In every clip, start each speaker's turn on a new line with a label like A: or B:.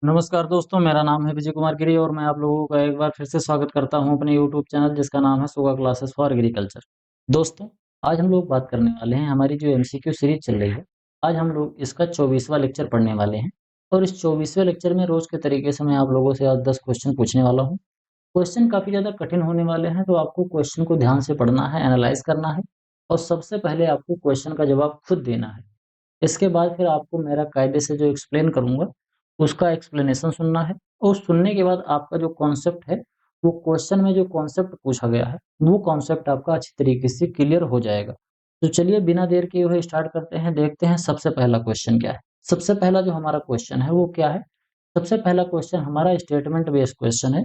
A: नमस्कार दोस्तों, मेरा नाम है विजय कुमार गिरी और मैं आप लोगों का एक बार फिर से स्वागत करता हूं अपने यूट्यूब चैनल जिसका नाम है सुगा क्लासेस फॉर एग्रीकल्चर। दोस्तों, आज हम लोग बात करने वाले हैं हमारी जो एमसीक्यू सीरीज चल रही है। आज हम लोग इसका 24वां लेक्चर पढ़ने वाले हैं और इस 24वें लेक्चर में रोज के तरीके से मैं आप लोगों से आज 10 क्वेश्चन पूछने वाला हूँ। क्वेश्चन काफी ज्यादा कठिन होने वाले हैं, तो आपको क्वेश्चन को ध्यान से पढ़ना है, एनालाइज करना है और सबसे पहले आपको क्वेश्चन का जवाब खुद देना है। इसके बाद फिर आपको मेरा कायदे से जो एक्सप्लेन करूँगा, उसका एक्सप्लेनेशन सुनना है और सुनने के बाद आपका जो कॉन्सेप्ट है, वो क्वेश्चन में जो कॉन्सेप्ट पूछा गया है, वो कॉन्सेप्ट आपका अच्छी तरीके से क्लियर हो जाएगा। तो चलिए बिना देर किए हुए स्टार्ट करते हैं, देखते हैं सबसे पहला क्वेश्चन क्या है। सबसे पहला जो हमारा क्वेश्चन है वो क्या है? सबसे पहला क्वेश्चन हमारा स्टेटमेंट बेस्ड क्वेश्चन है।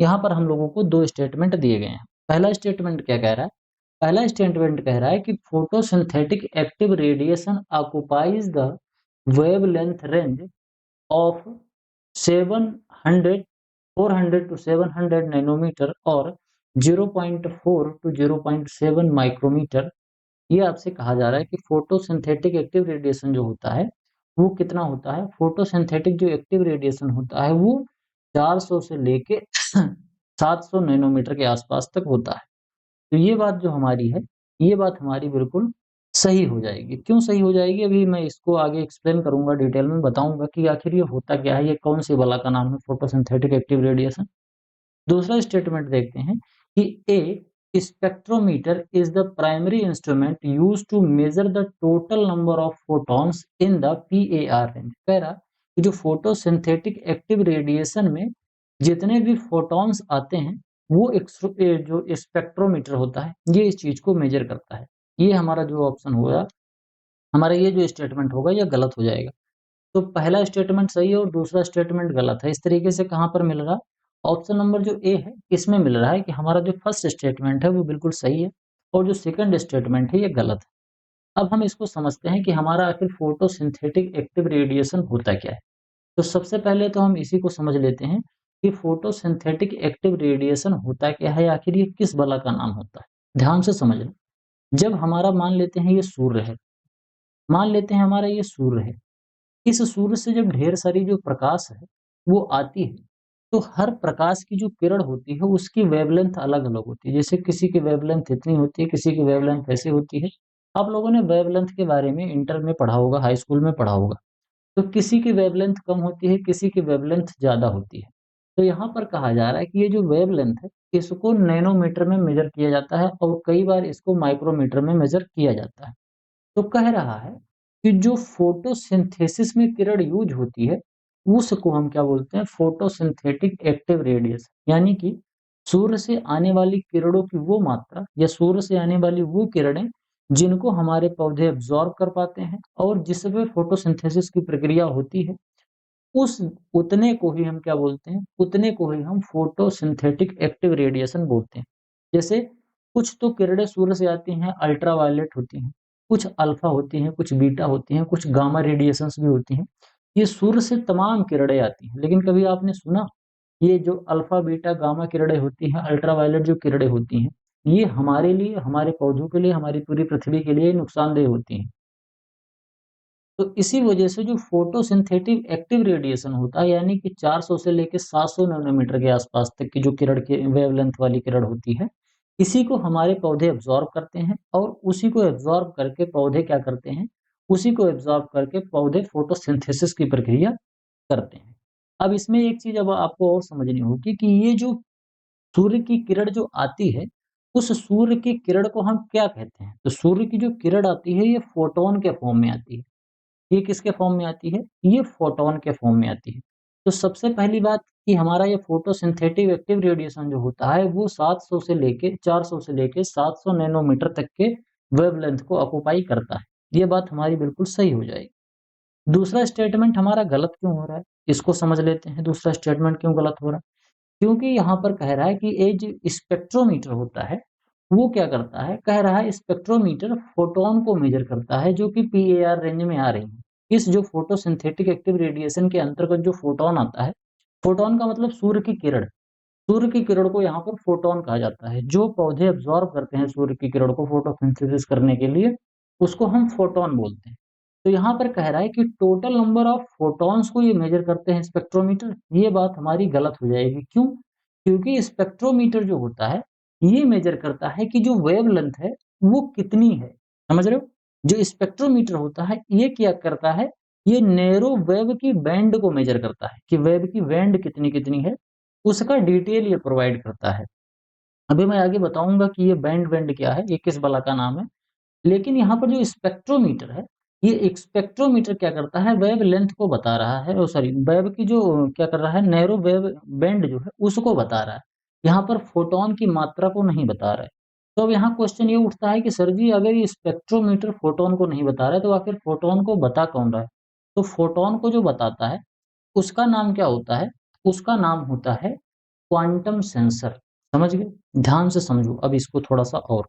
A: यहाँ पर हम लोगों को 2 स्टेटमेंट दिए गए हैं। पहला स्टेटमेंट क्या कह रहा है? पहला स्टेटमेंट कह रहा है कि photosynthetic active radiation occupies the wavelength range of 700 400 to 700 nanometer और 0.4 टू 0.7 माइक्रोमीटर। ये आपसे कहा जा रहा है कि फोटोसिंथेटिक एक्टिव रेडिएशन जो होता है वो कितना होता है। फोटोसिंथेटिक जो एक्टिव रेडिएशन होता है वो 400 से लेके 700 नैनोमीटर के आसपास तक होता है। तो ये बात जो हमारी है, ये बात हमारी बिल्कुल सही हो जाएगी। क्यों सही हो जाएगी? अभी मैं इसको आगे एक्सप्लेन करूँगा, डिटेल में बताऊँगा कि आखिर ये होता क्या है, ये कौन-सी बला का नाम है फोटोसिंथेटिक एक्टिव रेडिएशन। दूसरा स्टेटमेंट देखते हैं कि a spectrometer is the primary instrument used to measure the total number of photons in the PAR range. कह रहा कि जो फोटोसिंथेटिक एक्टिव रेडिएशन में जितने भी फोटॉन्स आते हैं वो जो स्पेक्ट्रोमीटर होता है ये इस चीज को मेजर करता है। ये हमारा जो ऑप्शन होगा, हमारा ये जो स्टेटमेंट होगा ये गलत हो जाएगा। तो पहला स्टेटमेंट सही है और दूसरा स्टेटमेंट गलत है। इस तरीके से कहाँ पर मिल रहा? ऑप्शन नंबर जो ए है इसमें मिल रहा है कि हमारा जो फर्स्ट स्टेटमेंट है वो बिल्कुल सही है और जो सेकंड स्टेटमेंट है ये गलत है। अब हम इसको समझते हैं कि हमारा आखिर फोटोसिंथेटिक एक्टिव रेडिएशन होता क्या है। तो सबसे पहले तो हम इसी को समझ लेते हैं कि फोटोसिंथेटिक एक्टिव रेडिएशन होता क्या है, आखिर ये किस बला का नाम होता है। ध्यान से समझना। जब हमारा मान लेते हैं ये सूर्य है, मान लेते हैं हमारा ये सूर्य है, इस सूर्य से जब ढेर सारी जो प्रकाश है वो आती है, तो हर प्रकाश की जो किरण होती है उसकी वेवलेंथ अलग-अलग होती है। जैसे किसी की वेवलेंथ इतनी होती है, किसी की वेवलेंथ ऐसी होती है। आप लोगों ने वेवलेंथ के बारे में इंटर में पढ़ा होगा, हाई स्कूल में पढ़ा होगा। तो किसी की वेवलेंथ कम होती है, किसी की वेवलेंथ ज़्यादा होती है। तो यहाँ पर कहा जा रहा है कि ये जो वेवलेंथ है, इसको नैनोमीटर में मेज़र किया जाता है और कई बार इसको माइक्रोमीटर में मेज़र किया जाता है। तो कह रहा है कि जो फोटोसिंथेसिस में किरण यूज़ होती है, उसको हम क्या बोलते हैं? Photosynthetic active radiation. यानी कि सूर्य से आने वाली किरणों की वो मात्रा या सूर्य से आने वाली वो किरणें जिनको हमारे पौधे एब्ज़ॉर्ब कर पाते हैं और जिसमें फोटोसिंथेसिस की प्रक्रिया होती है, उस उतने को ही हम क्या बोलते हैं? उतने को ही हम फोटोसिंथेटिक एक्टिव रेडिएशन बोलते हैं। जैसे कुछ तो किरणें सूर्य से आती हैं, अल्ट्रावायलेट होती हैं, कुछ अल्फा होती हैं, कुछ बीटा होती हैं, कुछ गामा रेडिएशंस भी होती हैं। ये सूर्य से तमाम किरणें आती हैं, लेकिन कभी आपने सुना ये जो अल्फा, बीटा, गामा किरणें होती हैं, अल्ट्रावायलेट जो किरणें होती हैं, ये हमारे लिए, हमारे पौधों के लिए, हमारी पूरी पृथ्वी के लिए नुकसानदेह होती हैं। तो इसी वजह से जो फोटोसिंथेटिक एक्टिव रेडिएशन होता है, यानी कि 400 से लेके 700 नैनोमीटर के आसपास तक की जो किरण की वेवलेंथ वाली किरण होती है, इसी को हमारे पौधे एब्ज़ॉर्ब करते हैं और उसी को एब्ज़ॉर्ब करके पौधे क्या करते हैं? उसी को एब्ज़ॉर्ब करके पौधे फोटोसिंथेसिस की प्रक्रिया करते हैं। अब इसमें एक चीज़ अब आपको और समझनी होगी कि ये जो सूर्य की किरण जो आती है, उस सूर्य की किरण को हम क्या कहते हैं? तो सूर्य की जो किरण आती है, ये फोटॉन के फॉर्म में आती है। ये किसके फॉर्म में आती है? ये फोटॉन के फॉर्म में आती है। तो सबसे पहली बात कि हमारा ये फोटोसिंथेटिक एक्टिव रेडिएशन जो होता है वो 700 से लेके 400 से लेके 700 नैनोमीटर तक के वेवलेंथ को ऑक्युपाई करता है। ये बात हमारी बिल्कुल सही हो जाएगी। दूसरा स्टेटमेंट हमारा गलत क्यों हो रहा है? इसको समझ लेते हैं दूसरा स्टेटमेंट क्यों गलत हो रहा है? क्योंकि यहाँ पर कह रहा है कि ये जो स्पेक्ट्रोमीटर होता है, वो क्या करता है? कह रहा है स्पेक्ट्रोमीटर फोटॉन को मेज़र करता है जो कि पीएआर रेंज में आ रही हैं। इस जो फोटोसिंथेटिक एक्टिव रेडिएशन के अंतर्गत जो फोटॉन आता है, फोटॉन का मतलब सूर्य की किरण। सूर्य की किरण को यहाँ पर फोटॉन कहा जाता है। जो पौधे एब्ज़ॉर्ब करते हैं सूर्य की किरण को फोटोसिंथेसिस करने के लिए, उसको हम फोटॉन बोलते हैं। तो यहाँ पर कह रहा है कि टोटल नंबर ऑफ फोटॉन्स को ये मेजर करते हैं स्पेक्ट्रोमीटर। ये बात हमारी गलत हो जाएगी। क्यों? क्योंकि स्पेक्ट्रोमीटर जो होता है, ये मेजर करता है कि जो वेवलेंथ है, वो कितनी है। समझ रहे हो? जो स्पेक्ट्रोमीटर होता है, ये क्या करता है, ये नैरो वेव की बैंड को मेजर करता है कि वेव की बैंड कितनी-कितनी है, उसका डिटेल ये प्रोवाइड करता है। अभी मैं आगे बताऊँगा कि ये बैंड क्या है, ये किस बला का नाम है। लेकिन यहाँ पर जो स्पेक्ट्रोमीटर है, ये एक स्पेक्ट्रोमीटर क्या करता है, वेवलेंथ को बता रहा है, सॉरी, वेव की जो क्या कर रहा है, नैरो वेव बैंड जो है उसको बता रहा है। यहाँ पर फोटॉन की मात्रा को नहीं बता रहा है। तो अब यहाँ क्वेश्चन ये उठता है कि सर जी, अगर ये स्पेक्ट्रोमीटर फोटॉन को नहीं बता रहा है तो आखिर फोटॉन को बता कौन रहा है? तो फोटॉन को जो बताता है उसका नाम क्या होता है? उसका नाम होता है क्वांटम सेंसर। समझ गए? ध्यान से समझो अब इसको थोड़ा-सा और।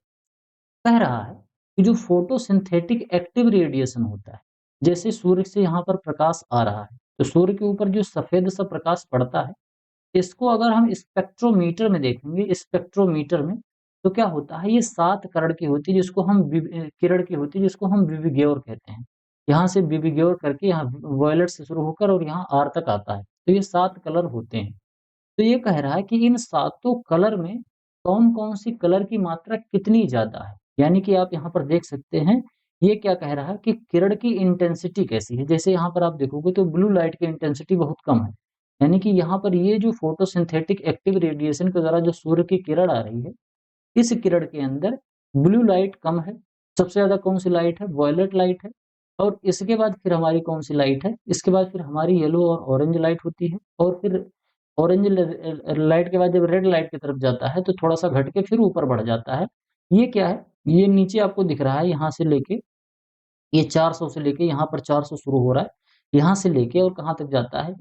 A: कह रहा है कि जो फोटोसिंथेटिक एक्टिव रेडिएशन होता है, जैसे सूर्य से यहाँ पर प्रकाश आ रहा है, तो सूर्य के ऊपर जो सफेद सा प्रकाश पड़ता है, इसको अगर हम स्पेक्ट्रोमीटर में देखेंगे, स्पेक्ट्रोमीटर में, तो क्या होता है, ये 7 कण की होती है, जिसको हम किरण की होती है, जिसको हम विबग्योर कहते हैं। यहाँ से विबग्योर करके यहाँ वॉयलेट से शुरू होकर और यहाँ आर तक आता है। तो ये 7 कलर होते हैं। तो ये कह रहा है कि इन सातों कलर में कौन-कौन सी कलर की मात्रा कितनी ज़्यादा है। यानी कि आप यहाँ पर देख सकते हैं, ये क्या कह रहा है कि किरण की इंटेंसिटी कैसी है। जैसे यहाँ पर आप देखोगे तो ब्लू लाइट की इंटेंसिटी बहुत कम है। यानी कि यहाँ पर ये जो फोटोसिंथेटिक एक्टिव रेडिएशन के द्वारा जो सूर्य की किरण आ रही है, इस किरण के अंदर ब्लू लाइट कम है। सबसे ज़्यादा कौन-सी लाइट है? वॉयलेट लाइट है। और इसके बाद फिर हमारी कौन-सी लाइट है? इसके बाद फिर हमारी येलो और ऑरेंज लाइट होती है, और फिर ऑरेंज लाइट के बाद जब रेड लाइट की तरफ जाता है तो थोड़ा-सा घट के फिर ऊपर बढ़ जाता है। ये क्या है? ये नीचे आपको दिख रहा है, यहाँ से लेके ये 400 से लेके यहाँ पर 400 शुरू हो रहा है। यहाँ से लेके और कहाँ तक जाता है?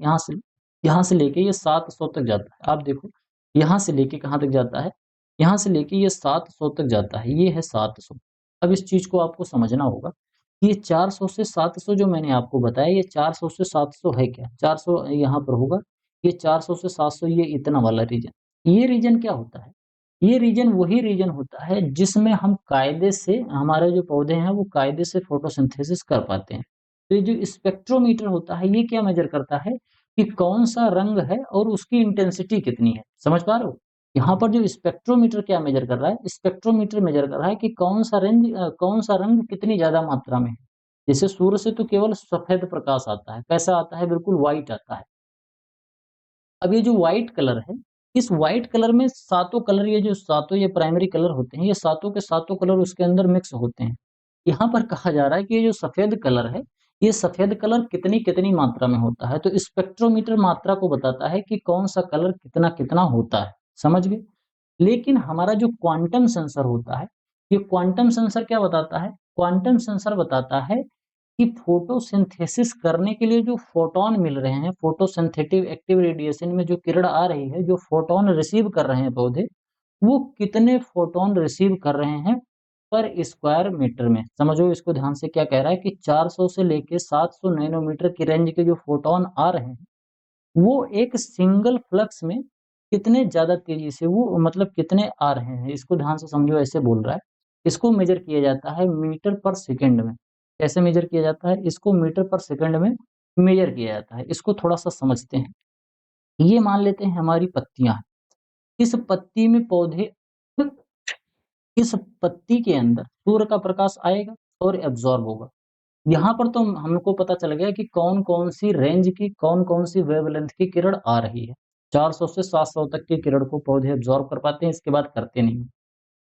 A: यहाँ से लेके ये 700 तक जाता है। आप देखो, यहाँ से लेके कहाँ तक जाता है? यहाँ से लेके ये 700 तक जाता है। ये है 700। अब इस चीज़ को आपको समझना होगा, ये 400 से 700 जो मैंने आपको बताया, ये 400 से 700 है क्या? 400 यहाँ पर होगा, ये 400 से 700, ये इतना वाला रीजन। ये रीजन क्या होता है? ये रीजन वही रीजन होता है जिसमें हम कायदे से, हमारे जो पौधे हैं वो कायदे से फोटोसिंथेसिस कर पाते हैं। तो ये जो स्पेक्ट्रोमीटर होता है, ये क्या मेजर करता है कि कौन-सा रंग है और उसकी इंटेंसिटी कितनी है। समझ पा रहे हो? यहाँ पर जो स्पेक्ट्रोमीटर क्या मेजर कर रहा है? स्पेक्ट्रोमीटर मेजर कर रहा है कि कौन-सा रंग कितनी ज़्यादा मात्रा में है। जैसे सूर्य से तो केवल सफ़ेद प्रकाश आता है। कैसा आता है? बिल्कुल व्हाइट आता है। अब ये जो व्हाइट कलर है, इस व्हाइट कलर में सातों कलर, ये जो सातों ये प्राइमरी कलर होते हैं, ये सातों के सातों कलर उसके अंदर मिक्स होते हैं। यहाँ पर कहा जा रहा है कि ये जो सफ़ेद कलर है, ये सफ़ेद कलर कितनी-कितनी मात्रा में होता है। तो स्पेक्ट्रोमीटर मात्रा को बताता है कि कौन-सा कलर कितना-कितना होता है। समझ गए? लेकिन हमारा जो क्वांटम सेंसर होता है, ये क्वांटम सेंसर क्या बताता है? क्वांटम सेंसर बताता है कि फोटोसिंथेसिस करने के लिए जो फोटॉन मिल रहे हैं, फोटोसिंथेटिव एक्टिव रेडिएशन में जो किरण आ रही है, जो फोटॉन रिसीव कर रहे हैं पौधे, वो कितने फोटॉन रिसीव कर रहे हैं पर स्क्वायर मीटर में। समझो इसको ध्यान से, क्या कह रहा है कि 400 से लेके 700 नैनोमीटर की रेंज के जो फोटॉन आ रहे हैं, वो एक सिंगल फ्लक्स में कितने ज़्यादा तेज़ी से, वो मतलब कितने आ रहे हैं, इसको ध्यान से समझो, ऐसे बोल रहा है। इसको मेज़र किया जाता है मीटर पर सेकंड में। कैसे मेज़र किया जाता है? इसको मीटर पर सेकंड में मेज़र किया जाता है। इसको थोड़ा-सा समझते हैं। ये मान लेते हैं हमारी पत्तियाँ हैं। इस पत्ती में पौधे इस पत्ती के अंदर सूर्य का प्रकाश आएगा और एब्ज़ॉर्ब होगा। यहाँ पर तो हमको पता चल गया कि कौन-कौन सी रेंज की, कौन-कौन सी वेवलेंथ की किरण आ रही है। 400 से 700 तक की किरण को पौधे एब्ज़ॉर्ब कर पाते हैं, इसके बाद करते नहीं हैं।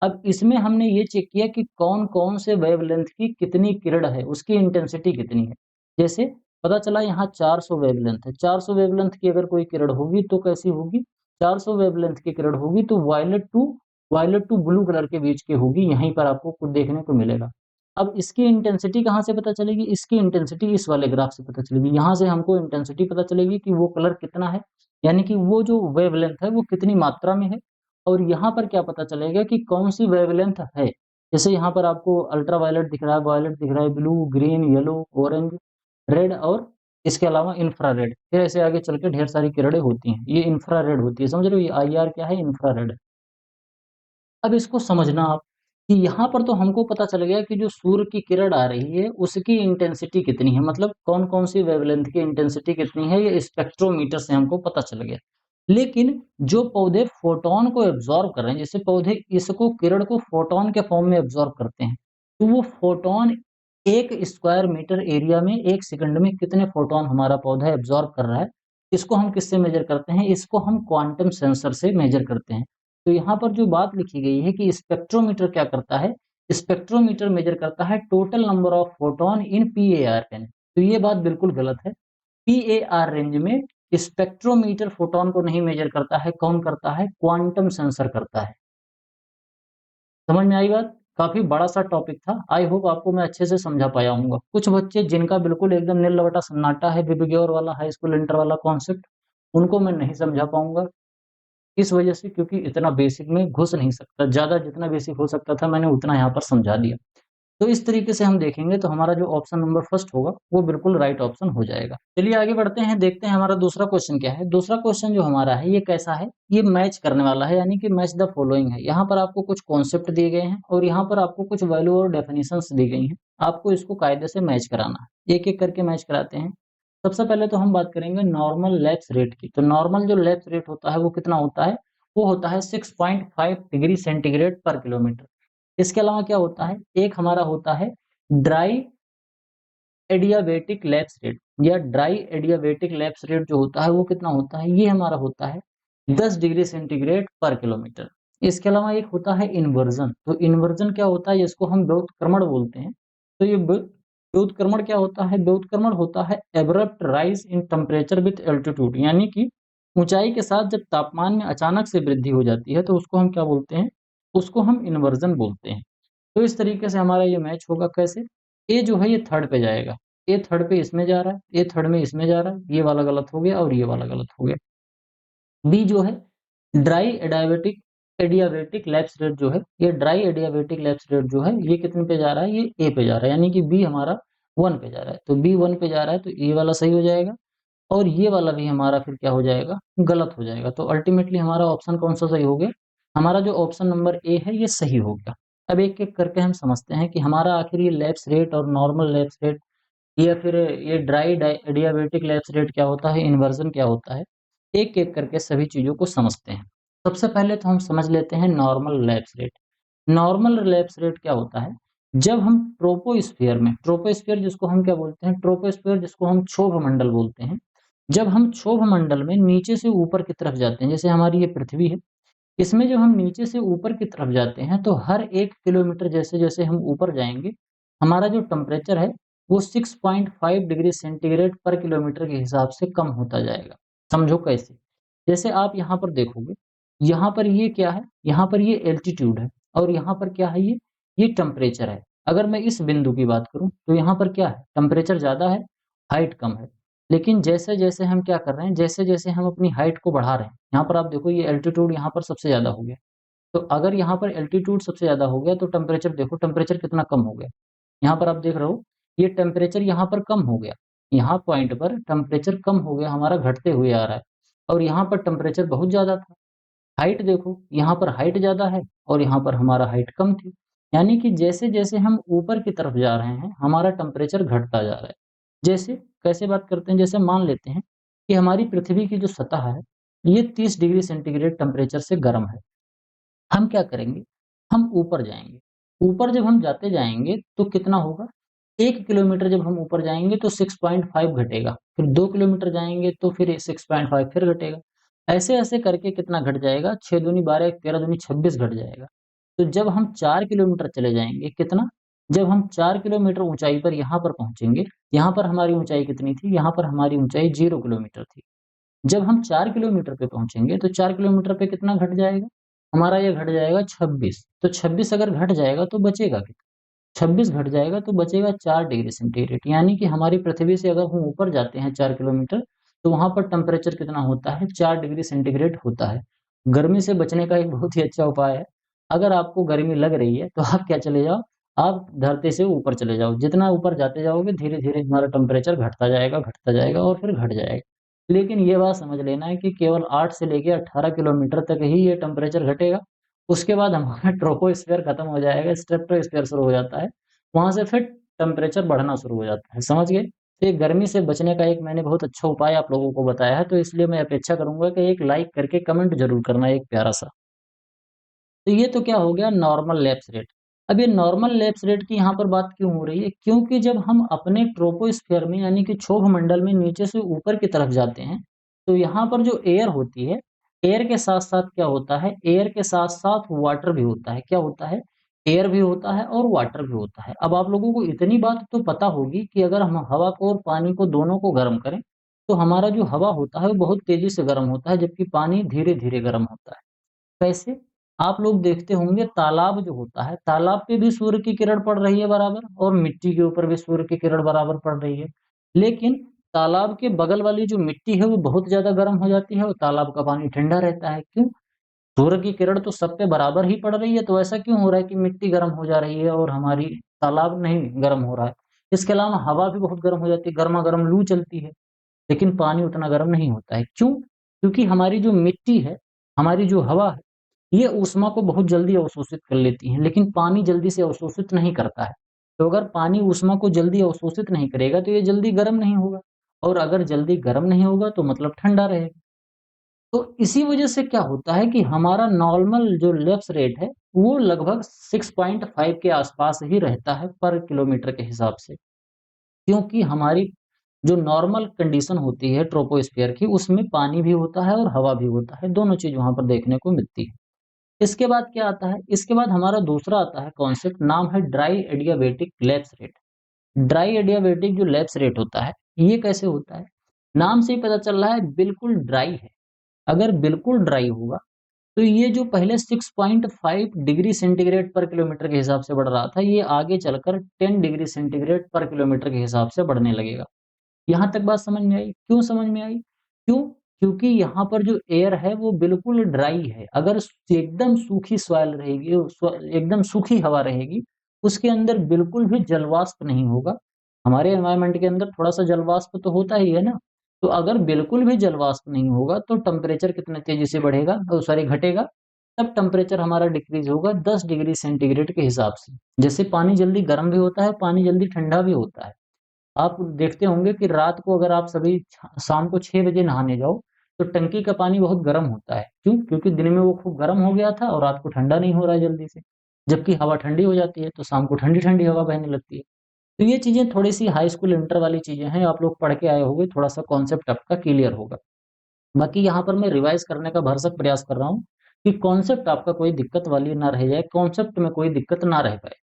A: अब इसमें हमने ये चेक किया कि कौन-कौन से वेवलेंथ की कितनी किरण है, उसकी इंटेंसिटी कितनी है। जैसे पता चला यहाँ 400 वेवलेंथ है, 400 वेवलेंथ की अगर कोई किरण होगी तो कैसी होगी? 400 वेवलेंथ की किरण होगी तो वायलेट टू ब्लू कलर के बीच की होगी, यहीं पर आपको कुछ देखने को मिलेगा। अब इसकी इंटेंसिटी कहाँ से पता चलेगी? इसकी इंटेंसिटी इस वाले ग्राफ से पता चलेगी। यहाँ से हमको इंटेंसिटी पता चलेगी कि वो कलर कितना है, यानी कि वो जो वेवलेंथ है वो कितनी मात्रा में है। और यहाँ पर क्या पता चलेगा कि कौन-सी वेवलेंथ है। जैसे यहाँ पर आपको अल्ट्रावायलेट दिख रहा है, वायलेट दिख रहा है, blue, green, yellow, orange, red और इसके अलावा इंफ्रारेड। फिर ऐसे आगे चल के ढेर सारी किरणें होती हैं। ये इंफ्रारेड होती है, समझ रहे हो? ये आईआर क्या है? इंफ्रारेड है। अब इसको समझना आप। कि यहाँ पर तो हमको पता चल गया कि जो सूर्य की किरण आ रही है उसकी इंटेंसिटी कितनी है, मतलब कौन कौन सी वेवलेंथ की इंटेंसिटी कितनी है, ये स्पेक्ट्रोमीटर से हमको पता चल गया। लेकिन जो पौधे फोटोन को एब्जॉर्ब कर रहे हैं, जैसे पौधे इसको किरण को फोटोन के फॉर्म में एब्जॉर्ब करते हैं, तो वो फोटोन 1 स्क्वायर मीटर एरिया में 1 सेकंड में कितने फोटोन हमारा पौधा एब्जॉर्ब कर रहा है, इसको हम किससे मेजर करते हैं, इसको हम क्वांटम सेंसर से मेजर करते हैं। तो यहाँ पर जो बात लिखी गई है कि स्पेक्ट्रोमीटर क्या करता है, स्पेक्ट्रोमीटर मेजर करता है total number of photon in PAR range. तो ये बात बिल्कुल गलत है। पीएआर रेंज में स्पेक्ट्रोमीटर फोटोन को नहीं मेजर करता है, कौन करता है, क्वांटम सेंसर करता है। समझ में आई बात? काफी बड़ा सा टॉपिक था, आई होप आपको मैं अच्छे से समझा पाया हूँ। कुछ बच्चे जिनका बिल्कुल एकदम नीलवटा सन्नाटा है, बिबिग्योर वाला हाई स्कूल इंटर वाला कॉन्सेप्ट, उनको मैं नहीं समझा पाऊंगा इस वजह से, क्योंकि इतना बेसिक में घुस नहीं सकता, ज्यादा जितना बेसिक हो सकता था मैंने उतना यहाँ पर समझा दिया। तो इस तरीके से हम देखेंगे तो हमारा जो ऑप्शन नंबर फर्स्ट होगा वो बिल्कुल राइट ऑप्शन हो जाएगा। चलिए आगे बढ़ते हैं, देखते हैं हमारा दूसरा क्वेश्चन क्या है। दूसरा क्वेश्चन जो हमारा है ये कैसा है, ये मैच करने वाला है, यानी कि मैच द फॉलोइंग है। यहाँ पर आपको कुछ कॉन्सेप्ट दिए गए हैं और यहाँ पर आपको कुछ वैल्यू और डेफिनेशंस दी गई हैं, आपको इसको कायदे से मैच कराना है। एक एक करके मैच कराते हैं। सबसे पहले तो हम बात करेंगे नॉर्मल लैप्स रेट की। तो नॉर्मल जो लैप्स रेट होता है वो कितना होता है, वो होता है 6.5 डिग्री सेंटीग्रेड पर किलोमीटर। इसके अलावा क्या होता है, एक हमारा होता है ड्राई एडियाबेटिक लैप्स रेट, या ड्राई एडियाबेटिक लैप्स रेट जो होता है वो कितना होता है, ये हमारा होता है 10 डिग्री सेंटीग्रेड पर किलोमीटर। इसके अलावा एक होता है इन्वर्जन। तो इन्वर्जन क्या होता है, इसको हम व्युत्क्रमण बोलते हैं। तो ये व्युत्क्रमण क्या होता है, व्युत्क्रमण होता है abrupt rise in temperature with altitude, यानी कि ऊंचाई के साथ जब तापमान में अचानक से वृद्धि हो जाती है तो उसको हम क्या बोलते हैं, उसको हम इन्वर्जन बोलते हैं। तो इस तरीके से हमारा ये मैच होगा कैसे, ए जो है ये थर्ड पे जाएगा, ए थर्ड पे इसमें जा रहा है, ए थर्ड में इसमें जा रहा है, ये वाला गलत हो गया और ये वाला गलत हो गया। बी जो है dry adiabatic adiabatic lapse rate जो है, ये ड्राई एडियाबेटिक लैप्स रेट जो है ये कितने पे जा रहा है, ये ए पे जा रहा है, यानी कि बी हमारा 1 पे जा रहा है। तो बी 1 पे जा रहा है तो ये वाला सही हो जाएगा और ये वाला भी हमारा फिर क्या हो जाएगा, गलत हो जाएगा। तो अल्टीमेटली हमारा ऑप्शन कौन सा सही हो गया, हमारा जो ऑप्शन नंबर ए है ये सही हो गया। अब एक एक करके हम समझते हैं कि हमारा आखिर ये लैप्स रेट और नॉर्मल लैप्स रेट या फिर ये ड्राई एडियाबेटिक लैप्स रेट क्या होता है, इन्वर्जन क्या होता है, एक एक करके सभी चीजों को समझते हैं। सबसे पहले तो हम समझ लेते हैं normal lapse rate. Normal lapse rate क्या होता है, जब हम ट्रोपोस्फियर में, ट्रोपोस्फियर जिसको हम क्या बोलते हैं, ट्रोपोस्फियर जिसको हम क्षोभ मंडल बोलते हैं, जब हम क्षोभ मंडल में नीचे से ऊपर की तरफ जाते हैं, जैसे हमारी ये पृथ्वी है, इसमें जब हम नीचे से ऊपर की तरफ जाते हैं तो हर 1 किलोमीटर जैसे जैसे हम ऊपर जाएंगे, हमारा जो टेम्परेचर है वो 6.5 डिग्री सेंटीग्रेड पर किलोमीटर के हिसाब से कम होता जाएगा। समझो कैसे, जैसे आप यहाँ पर देखोगे, यहाँ पर ये क्या है, यहाँ पर ये एल्टीट्यूड है और यहाँ पर क्या है, ये टेम्परेचर है। अगर मैं इस बिंदु की बात करूं तो यहाँ पर क्या है, टेम्परेचर ज्यादा है, हाइट कम है। लेकिन जैसे जैसे हम क्या कर रहे हैं, जैसे जैसे हम अपनी हाइट को बढ़ा रहे हैं, यहाँ पर आप देखो ये एल्टीट्यूड यहाँ पर सबसे ज्यादा हो गया। तो अगर यहाँ पर एल्टीट्यूड सबसे ज्यादा हो गया तो टेम्परेचर देखो, टेम्परेचर कितना कम हो गया। यहाँ पर आप देख रहे हो ये टेम्परेचर यहाँ पर कम हो गया, यहाँ पॉइंट पर टेम्परेचर कम हो गया, हमारा घटते हुए आ रहा है। और यहाँ पर टेम्परेचर बहुत ज्यादा था। हाइट देखो, यहाँ पर हाइट ज्यादा है और यहाँ पर हमारा हाइट कम थी। यानी कि जैसे जैसे हम ऊपर की तरफ जा रहे हैं हमारा टेम्परेचर घटता जा रहा है। जैसे कैसे बात करते हैं, जैसे मान लेते हैं कि हमारी पृथ्वी की जो सतह है ये 30 डिग्री सेंटीग्रेड टेम्परेचर से गर्म है। हम क्या करेंगे, हम ऊपर जाएंगे। ऊपर जब हम जाते जाएंगे तो कितना होगा, 1 किलोमीटर जब हम ऊपर जाएंगे तो 6.5 घटेगा, फिर 2 किलोमीटर जाएंगे तो फिर 6.5 फिर घटेगा। ऐसे ऐसे करके कितना घट जाएगा, 6 दूनी 12, 13 दूनी 26 घट जाएगा। तो जब हम 4 किलोमीटर चले जाएंगे, कितना, जब हम 4 किलोमीटर ऊंचाई पर यहाँ पर पहुंचेंगे, यहाँ पर हमारी ऊंचाई कितनी थी, यहाँ पर हमारी ऊंचाई 0 किलोमीटर थी। जब हम 4 किलोमीटर पे पहुंचेंगे तो 4 किलोमीटर पे कितना घट जाएगा, हमारा ये घट जाएगा 26। तो 26 अगर घट जाएगा तो बचेगा कितना, 26 घट जाएगा तो बचेगा 4 डिग्री सेंटीग्रेड। यानी कि हमारी पृथ्वी से अगर हम ऊपर जाते हैं 4 किलोमीटर तो वहां पर टेम्परेचर कितना होता है, 4 डिग्री सेंटीग्रेड होता है। गर्मी से बचने का एक बहुत ही अच्छा उपाय है, अगर आपको गर्मी लग रही है तो आप क्या चले जाओ, आप धरती से ऊपर चले जाओ। जितना ऊपर जाते जाओगे धीरे धीरे हमारा टेम्परेचर घटता जाएगा और फिर घट जाएगा। लेकिन ये बात समझ लेना है कि केवल 8 से लेके 18 किलोमीटर तक ही ये टेम्परेचर घटेगा उसके बाद हमारा ट्रोपोस्फीयर खत्म हो जाएगा, स्ट्रेटोस्फीयर शुरू हो जाता है, वहां से फिर टेम्परेचर बढ़ना शुरू हो जाता है। समझ गए? तो ये गर्मी से बचने का एक मैंने बहुत अच्छा उपाय आप लोगों को बताया है, तो इसलिए मैं अपेक्षा करूंगा कि एक लाइक करके कमेंट जरूर करना एक प्यारा सा। तो ये तो क्या हो गया नॉर्मल लैप्स रेट। अब ये नॉर्मल लैप्स रेट की यहाँ पर बात क्यों हो रही है? क्योंकि जब हम अपने ट्रोपोस्फीयर में यानी कि क्षोभ मंडल में नीचे से ऊपर की तरफ जाते हैं, तो यहाँ पर जो एयर होती है, एयर के साथ साथ क्या होता है, एयर के साथ साथ वाटर भी होता है। क्या होता है? एयर भी होता है और वाटर भी होता है। अब आप लोगों को इतनी बात तो पता होगी कि अगर हम हवा को और पानी को दोनों को गर्म करें, तो हमारा जो हवा होता है वो बहुत तेजी से गर्म होता है, जबकि पानी धीरे धीरे गर्म होता है। कैसे? आप लोग देखते होंगे तालाब जो होता है, तालाब पे भी सूर्य की किरण पड़ रही है बराबर, और मिट्टी के ऊपर भी सूर्य की किरण बराबर पड़ रही है। लेकिन तालाब के बगल वाली जो मिट्टी है वो बहुत ज्यादा गर्म हो जाती है और तालाब का पानी ठंडा रहता है। क्यों? सूर्य की किरण तो सब पे बराबर ही पड़ रही है, तो ऐसा क्यों हो रहा है कि मिट्टी गर्म हो जा रही है और हमारी तालाब नहीं गर्म हो रहा है? इसके अलावा हवा भी बहुत गर्म हो जाती है, गर्मा गर्म लू चलती है, लेकिन पानी उतना गर्म नहीं होता है। क्यों? क्योंकि हमारी जो मिट्टी है, हमारी जो हवा है, ये ऊष्मा को बहुत जल्दी अवशोषित कर लेती हैं, लेकिन पानी जल्दी से अवशोषित नहीं करता है। तो अगर पानी ऊष्मा को जल्दी अवशोषित नहीं करेगा, तो ये जल्दी गर्म नहीं होगा, और अगर जल्दी गर्म नहीं होगा, तो मतलब ठंडा रहेगा। तो इसी वजह से क्या होता है कि हमारा नॉर्मल जो लैप्स रेट है, वो लगभग 6.5 के आसपास ही रहता है पर किलोमीटर के हिसाब से। क्योंकि हमारी जो नॉर्मल कंडीशन होती है ट्रोपोस्फियर की, उसमें पानी भी होता है और हवा भी होता है, दोनों चीज़ वहाँ पर देखने को मिलती है। इसके बाद क्या आता है? इसके बाद हमारा दूसरा आता है कॉन्सेप्ट, नाम है dry adiabatic lapse rate. Dry adiabatic जो लैप्स रेट होता है, ये कैसे होता है? नाम से ही पता चल रहा है बिल्कुल ड्राई है। अगर बिल्कुल ड्राई होगा, तो ये जो पहले 6.5 डिग्री सेंटीग्रेड पर किलोमीटर के हिसाब से बढ़ रहा था, ये आगे चलकर 10 डिग्री सेंटीग्रेड पर किलोमीटर के हिसाब से बढ़ने लगेगा। यहाँ तक बात समझ में आई? क्यों समझ में आई? क्यों? क्योंकि यहाँ पर जो एयर है वो बिल्कुल ड्राई है। अगर एकदम सूखी सॉइल रहेगी, एकदम सूखी हवा रहेगी, उसके अंदर बिल्कुल भी जलवाष्प नहीं होगा। हमारे एनवायरनमेंट के अंदर थोड़ा सा जलवाष्प तो होता ही है ना। तो अगर बिल्कुल भी जलवाष्प नहीं होगा, तो टेम्परेचर कितने तेजी से बढ़ेगा, सॉरी घटेगा। तब टेम्परेचर हमारा डिक्रीज होगा 10 डिग्री सेंटीग्रेड के हिसाब से। जैसे पानी जल्दी गर्म भी होता है, पानी जल्दी ठंडा भी होता है। आप देखते होंगे कि रात को अगर आप सभी शाम को 6 बजे नहाने जाओ, तो टंकी का पानी बहुत गर्म होता है। क्यों? क्योंकि दिन में वो खूब गर्म हो गया था और रात को ठंडा नहीं हो रहा है जल्दी से। जबकि हवा ठंडी हो जाती है, तो शाम को ठंडी-ठंडी हवा बहने लगती है। तो ये चीज़ें थोड़ी-सी हाई स्कूल इंटर वाली चीज़ें हैं, आप लोग पढ़ के आए होंगे, थोड़ा-सा कॉन्सेप्ट आपका क्लियर होगा। बाकी यहाँ पर मैं रिवाइज़ करने का भरसक प्रयास कर रहा हूँ, कि कॉन्सेप्ट आपका कोई दिक्कत वाली ना रह जाए, कॉन्सेप्ट में कोई दिक्कत ना रह पाए।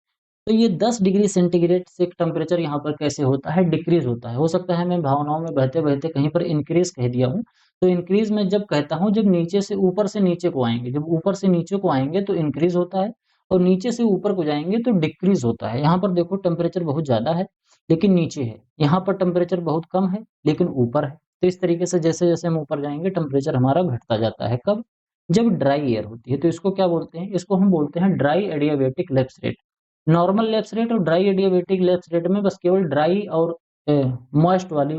A: तो ये 10 डिग्री सेंटीग्रेड से टेम्परेचर यहाँ पर कैसे होता है? डिक्रीज़ होता है। हो सकता है मैं भावनाओं में बहते-बहते कहीं पर इंक्रीज़ कह दिया हूँ। तो इंक्रीज़ मैं जब कहता हूँ, जब नीचे से ऊपर से नीचे को आएँगे, जब ऊपर से नीचे को आएँगे तो इंक्रीज़ होता है, और नीचे से ऊपर को जाएँगे तो डिक्रीज़ होता है। यहाँ पर देखो टेम्परेचर बहुत ज़्यादा है, लेकिन नीचे है। यहाँ पर टेम्परेचर बहुत कम है, लेकिन ऊपर है। तो इस तरीके से जैसे-जैसे हम ऊपर जाएँगे टेम्परेचर हमारा घटता जाता है। कब? जब ड्राई एयर होती है। तो इसको क्या बोलते हैं? इसको हम बोलते हैं dry adiabatic lapse rate. Normal lapse rate और ड्राई एडियाबैटिक लैप्स रेट में बस केवल ड्राई और मॉइस्ट वाली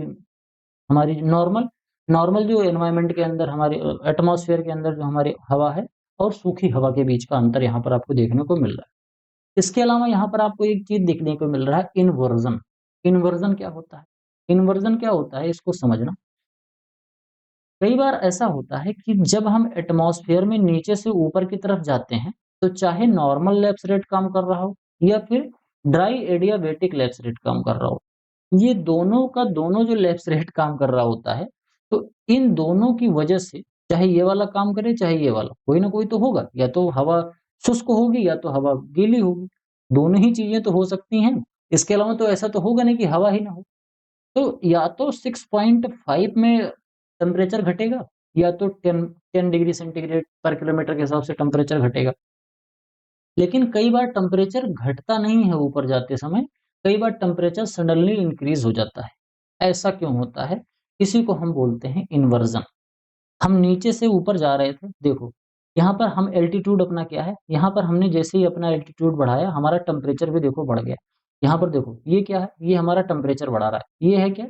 A: हमारी नॉर्मल नॉर्मल जो एनवायरनमेंट के अंदर हमारे एटमॉस्फेयर के अंदर जो हमारी हवा है, और सूखी हवा के बीच का अंतर यहाँ पर आपको देखने को मिल रहा है। इसके अलावा यहाँ पर आपको एक चीज़ देखने को मिल रहा है, इन्वर्जन। इन्वर्जन क्या होता है? इन्वर्जन क्या होता है इसको समझना। कई बार ऐसा होता है कि जब हम एटमॉस्फेयर में नीचे से ऊपर की तरफ जाते हैं, तो चाहे नॉर्मल लैप्स रेट काम कर रहा हो या फिर ड्राई एडियाबैटिक लैप्स रेट काम कर रहा हो, ये दोनों का दोनों जो लैप्स रेट काम कर रहा होता है, तो इन दोनों की वजह से चाहे ये वाला काम करे चाहे ये वाला, कोई ना कोई तो होगा। या तो हवा शुष्क होगी या तो हवा गीली होगी। दोनों ही चीजें तो हो सकती हैं। इसके अलावा तो ऐसा तो होगा नहीं कि हवा ही ना हो। तो या तो 6.5 में टेम्परेचर घटेगा, या तो 10 डिग्री सेंटीग्रेड पर किलोमीटर के हिसाब से टेम्परेचर घटेगा। लेकिन कई बार टेम्परेचर घटता नहीं है ऊपर जाते समय, कई बार टेम्परेचर सडनली इंक्रीज हो जाता है। ऐसा क्यों होता है? इसी को हम बोलते हैं इन्वर्जन। हम नीचे से ऊपर जा रहे थे, देखो यहाँ पर हम एल्टीट्यूड अपना क्या है, यहाँ पर हमने जैसे ही अपना एल्टीट्यूड बढ़ाया, हमारा टेम्परेचर भी देखो बढ़ गया। यहाँ पर देखो ये क्या है, ये हमारा टेम्परेचर बढ़ा रहा है। ये है क्या?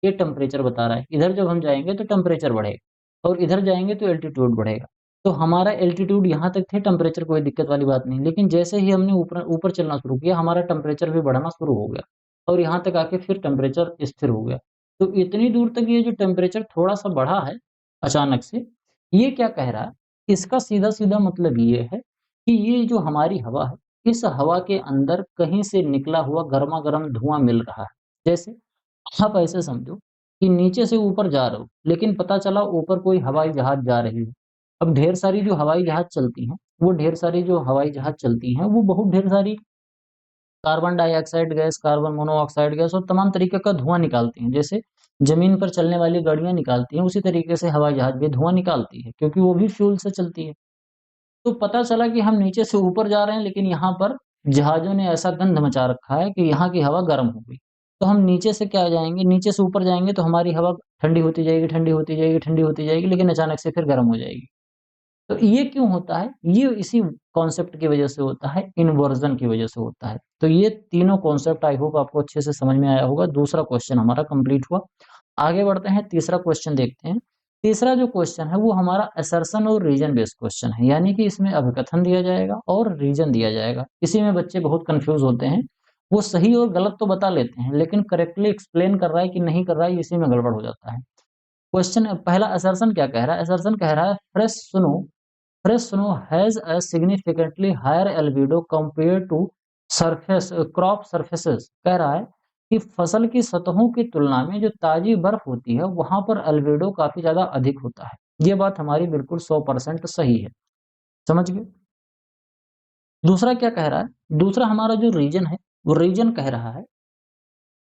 A: ये टेम्परेचर बता रहा है। इधर जब हम जाएंगे तो टेम्परेचर बढ़ेगा, और इधर जाएंगे तो एल्टीट्यूड बढ़ेगा। तो हमारा एल्टीट्यूड यहाँ तक थे, टेम्परेचर कोई दिक्कत वाली बात नहीं। लेकिन जैसे ही हमने ऊपर ऊपर चलना शुरू किया, हमारा टेम्परेचर भी बढ़ना शुरू हो गया और यहाँ तक आके फिर टेम्परेचर स्थिर हो गया। तो इतनी दूर तक ये जो टेम्परेचर थोड़ा-सा बढ़ा है अचानक से, ये क्या कह रहा है? इसका सीधा-सीधा मतलब ये है कि ये जो हमारी हवा है, इस हवा के अंदर कहीं से निकला हुआ गरमा-गरम धुआँ मिल रहा है। जैसे आप ऐसे समझो कि नीचे से ऊपर जा रहे हो, लेकिन पता चला ऊपर कोई हवाई जहाज़ जा रही है। अब ढेर सारी जो हवाई जहाज़ चलती हैं, वो ढेर सारी जो हवाई जहाज़ चलती हैं, वो बहुत ढेर सारी carbon dioxide gas, carbon monoxide gas और तमाम तरीके का धुआँ निकालती हैं। जैसे ज़मीन पर चलने वाली गाड़ियाँ निकालती हैं, उसी तरीके से हवाई जहाज़ भी धुआँ निकालती है, क्योंकि वो भी फ्यूल से चलती है। तो पता चला कि हम नीचे से ऊपर जा रहे हैं, लेकिन यहाँ पर जहाज़ों ने ऐसा गंध मचा रखा है कि यहाँ की हवा गर्म हो गई। तो हम नीचे से क्या जाएँगे, नीचे से ऊपर जाएँगे तो हमारी हवा ठंडी होती जाएगी, ठंडी होती जाएगी, ठंडी होती जाएगी, लेकिन अचानक से फिर गर्म हो जाएगी। तो ये क्यों होता है? ये इसी कॉन्सेप्ट की वजह से होता है, इन्वर्जन की वजह से होता है। तो ये तीनों कॉन्सेप्ट आई होप आपको अच्छे से समझ में आया होगा। दूसरा क्वेश्चन हमारा कंप्लीट हुआ। आगे बढ़ते हैं, तीसरा क्वेश्चन देखते हैं। तीसरा जो क्वेश्चन है वो हमारा असर्शन और रीजन बेस्ड क्वेश्चन है, यानी कि इसमें अभिकथन दिया जाएगा और रीजन दिया जाएगा। इसी में बच्चे बहुत कन्फ्यूज़ होते हैं। वो सही और गलत तो बता लेते हैं, लेकिन करेक्टली एक्सप्लेन कर रहा है कि नहीं कर रहा है, इसी में गड़बड़ हो जाता है। क्वेश्चन पहला असर्शन क्या कह रहा है? असर्शन कह रहा है fresh snow has a significantly higher albedo compared to crop surfaces। कह रहा है कि फसल की सतहों की तुलना में जो ताजी बर्फ होती है वहां पर अल्बेडो काफी ज्यादा अधिक होता है। ये बात हमारी बिल्कुल 100% सही है। समझ गए? दूसरा क्या कह रहा है? दूसरा हमारा जो रीजन है वो रीजन कह रहा है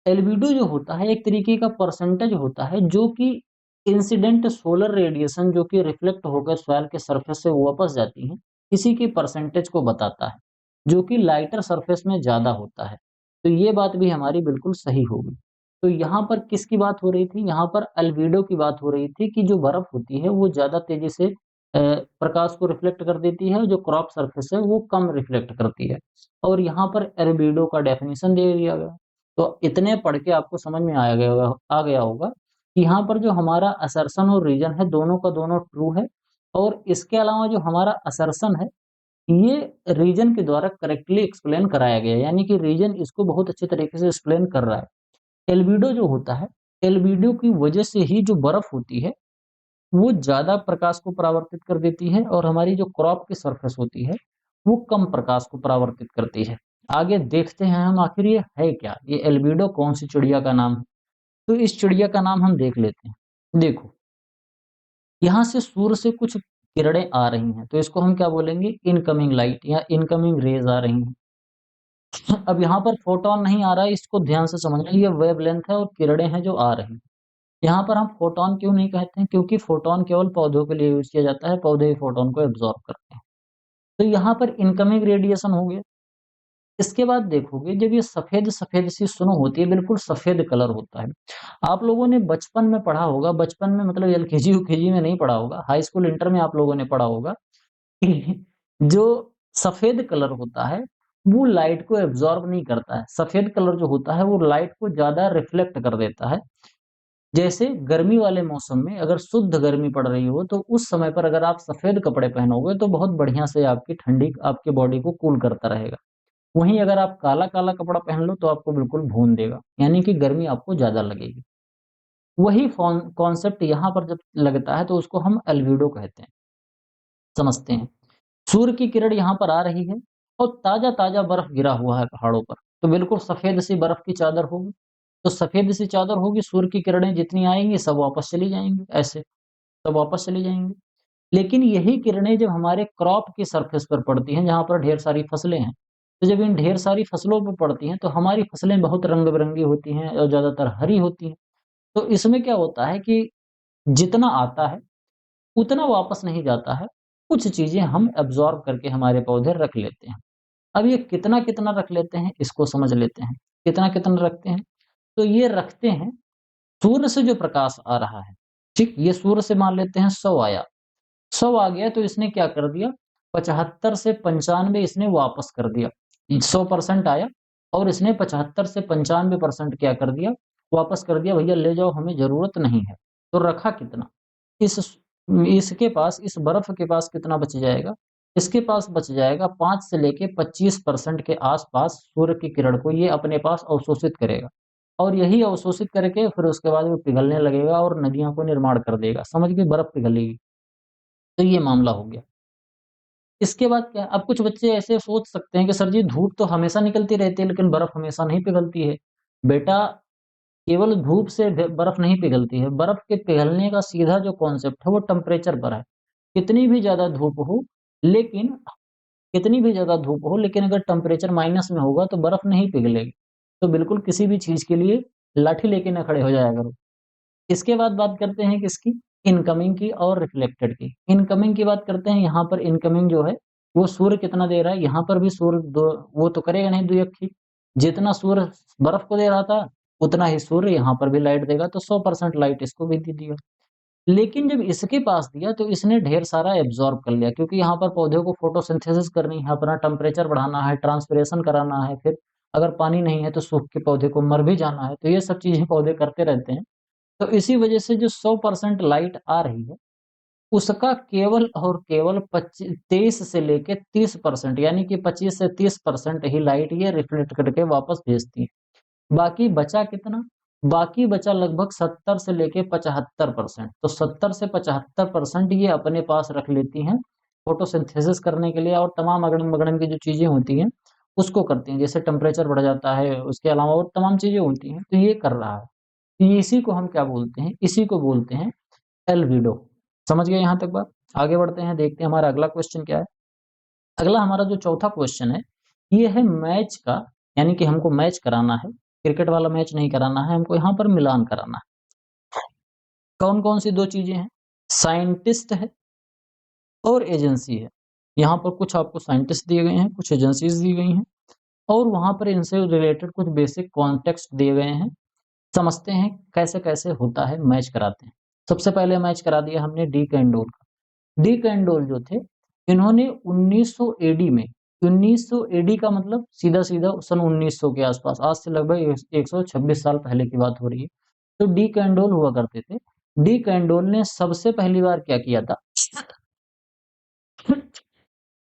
A: एल्बिडो जो होता है एक तरीके का परसेंटेज होता है जो कि इंसिडेंट सोलर रेडिएशन जो कि रिफ्लेक्ट होकर सॉइल के सरफेस से वापस जाती है, इसी की परसेंटेज को बताता है, जो कि लाइटर सरफेस में ज्यादा होता है। तो ये बात भी हमारी बिल्कुल सही होगी। तो यहाँ पर किसकी बात हो रही थी? यहाँ पर अल्बिडो की बात हो रही थी कि जो बर्फ होती है वो ज्यादा तेजी से प्रकाश को रिफ्लेक्ट कर देती है, जो क्रॉप सरफेस है वो कम रिफ्लेक्ट करती है। और यहाँ पर अल्बिडो का डेफिनेशन दे दिया गया। तो इतने पढ़ के आपको समझ में आ गया होगा कि यहाँ पर जो हमारा असर्शन और रीजन है दोनों का दोनों ट्रू है। और इसके अलावा जो हमारा असर्शन है ये रीजन के द्वारा करेक्टली एक्सप्लेन कराया गया है, यानी कि रीजन इसको बहुत अच्छे तरीके से एक्सप्लेन कर रहा है। एल्बिडो जो होता है, एल्बिडो की वजह से ही जो बर्फ होती है वो ज्यादा प्रकाश को परावर्तित कर देती है और हमारी जो क्रॉप की सरफेस होती है वो कम प्रकाश को परावर्तित करती है। आगे देखते हैं हम आखिर ये है क्या, ये एल्बिडो कौन सी चिड़िया का नाम है। तो इस चिड़िया का नाम हम देख लेते हैं। देखो, यहाँ से सूर्य से कुछ किरणें आ रही हैं, तो इसको हम क्या बोलेंगे? इनकमिंग लाइट या इनकमिंग रेज आ रही हैं। अब यहाँ पर फोटोन नहीं आ रहा है, इसको ध्यान से समझना, ये वेवलेंथ है और किरणें हैं जो आ रही हैं। यहाँ पर हम फोटोन क्यों नहीं कहते हैं? क्योंकि फोटोन केवल पौधों के लिए यूज किया जाता है, पौधे ही फोटोन को एब्जॉर्ब करते हैं। तो यहाँ पर इनकमिंग रेडिएशन हो गया। इसके बाद देखोगे जब ये सफेद-सफेद सी सुनो होती है, बिल्कुल सफेद कलर होता है। आप लोगों ने बचपन में पढ़ा होगा, बचपन में मतलब एलकेजी यूकेजी में नहीं पढ़ा होगा, हाई स्कूल इंटर में आप लोगों ने पढ़ा होगा कि जो सफेद कलर होता है, वो लाइट को एब्ज़ॉर्ब नहीं करता है। सफेद कलर जो होता है, वो लाइट को ज़्यादा रिफ्लेक्ट कर देता है। जैसे गर्मी वाले मौसम में अगर शुद्ध गर्मी पड़ रही हो, तो उस समय पर अगर आप सफेद कपड़े पहनोगे, तो बहुत बढ़िया से आपकी ठंडी आपके बॉडी को कूल करता रहेगा। वहीं अगर आप काला-काला कपड़ा पहन लो तो आपको बिल्कुल भून देगा, यानी कि गर्मी आपको ज़्यादा लगेगी। वही फ़ॉन कॉन्सेप्ट यहाँ पर जब लगता है तो उसको हम एल्बिडो कहते हैं, समझते हैं। सूर्य की किरण यहाँ पर आ रही है और ताज़ा-ताज़ा बर्फ गिरा हुआ है पहाड़ों पर, तो बिल्कुल सफ़ेद सी बर्फ की चादर होगी। तो सफ़ेद सी चादर होगी, सूर्य की किरणें जितनी आएँगी सब वापस चली जाएँगी, ऐसे, सब वापस चली जाएँगी। लेकिन यही किरणें जब हमारे क्रॉप की सरफेस पर पड़ती हैं, जहाँ पर ढेर सारी फसलें हैं, तो जब इन ढेर सारी फसलों पर पड़ती हैं, तो हमारी फसलें बहुत रंग-बिरंगी होती हैं और ज़्यादातर हरी होती हैं। तो इसमें क्या होता है कि जितना आता है, उतना वापस नहीं जाता है। कुछ चीज़ें हम एब्ज़ॉर्ब करके हमारे पौधे रख लेते हैं। अब ये कितना-कितना रख लेते हैं, इसको समझ लेते हैं। कितना-कितना रखते हैं? तो ये रखते हैं, सूर्य से जो प्रकाश आ रहा है, ठीक? ये सूर्य से मान लेते हैं 100 आया। 100 आ गया तो इसने क्या कर दिया 75 से 95 इसने वापस कर दिया। 100% आया और इसने 75 से 95% क्या कर दिया वापस कर दिया, भैया ले जाओ हमें ज़रूरत नहीं है। तो रखा कितना? इस इसके पास, इस बर्फ के पास कितना बच जाएगा? इसके पास बच जाएगा 5 से लेके 25% के आसपास सूर्य की किरण को ये अपने पास अवशोषित करेगा, और यही अवशोषित करके फिर उसके बाद वो पिघलने लगेगा और नदियों को निर्माण कर देगा। समझ गए? बर्फ पिघलेगी। तो ये मामला हो गया। इसके बाद क्या? अब कुछ बच्चे ऐसे सोच सकते हैं कि सर जी धूप तो हमेशा निकलती रहती है लेकिन बर्फ हमेशा नहीं पिघलती है। बेटा, केवल धूप से बर्फ नहीं पिघलती है। बर्फ के पिघलने का सीधा जो कॉन्सेप्ट है वो टेम्परेचर पर है। कितनी भी ज्यादा धूप हो, लेकिन कितनी भी ज्यादा धूप हो लेकिन अगर टेम्परेचर माइनस में होगा तो बर्फ नहीं पिघलेगी। तो बिल्कुल किसी भी चीज के लिए लाठी लेके ना खड़े हो जाया करो। इसके बाद बात करते हैं किसकी? इनकमिंग की और रिफ्लेक्टेड की। इनकमिंग की बात करते हैं। यहाँ पर इनकमिंग जो है वो सूर्य कितना दे रहा है? यहाँ पर भी सूर्य दो, वो तो करेगा नहीं द्विअक्षी। जितना सूर्य बर्फ को दे रहा था उतना ही सूर्य यहाँ पर भी लाइट देगा, तो 100% लाइट इसको भी दे दिया। लेकिन जब इसके पास दिया तो इसने ढेर सारा एब्जॉर्ब कर लिया, क्योंकि यहाँ पर पौधे को फोटोसिंथेसिस करनी है, अपना टेम्परेचर बढ़ाना है, ट्रांसपिरेशन कराना है, फिर अगर पानी नहीं है तो सूख के पौधे को मर भी जाना है। तो ये सब चीजें पौधे करते रहते हैं। तो इसी वजह से जो 100% लाइट आ रही है उसका केवल और केवल 23 से लेके 30%, यानी कि 25 से 30% ही लाइट ये रिफ्लेक्ट करके वापस भेजती है। बाकी बचा कितना? बाकी बचा लगभग 70 से लेके 75%। तो 70 से 75% ये अपने पास रख लेती हैं फोटोसिंथेसिस करने के लिए, और तमाम अगड़म बगड़म की जो चीजें होती हैं उसको करती हैं, जैसे टेम्परेचर बढ़ जाता है, उसके अलावा और तमाम चीजें होती हैं। तो ये कर रहा है। तो इसी को हम क्या बोलते हैं? इसी को बोलते हैं एल्बिडो। समझ गए यहाँ तक बात? आगे बढ़ते हैं, देखते हैं हमारा अगला क्वेश्चन क्या है। अगला हमारा जो चौथा क्वेश्चन है ये है मैच का, यानी कि हमको मैच कराना है। क्रिकेट वाला मैच नहीं कराना है हमको, यहाँ पर मिलान कराना है। कौन कौन सी दो चीजें हैं? साइंटिस्ट है और एजेंसी है। यहाँ पर कुछ आपको साइंटिस्ट दिए गए हैं, कुछ एजेंसीज दी गई हैं, और वहां पर इनसे रिलेटेड कुछ बेसिक कॉन्टेक्स्ट दिए गए हैं। समझते हैं कैसे कैसे होता है, मैच कराते हैं। सबसे पहले मैच करा दिया हमने डी कैंडोल का। डी कैंडोल जो थे, इन्होंने 1900 एडी में, 1900 एडी का मतलब सीधा सीधा सन 1900 के आसपास, आज से लगभग 126 साल पहले की बात हो रही है। तो डी कैंडोल हुआ करते थे। डी कैंडोल ने सबसे पहली बार क्या किया था?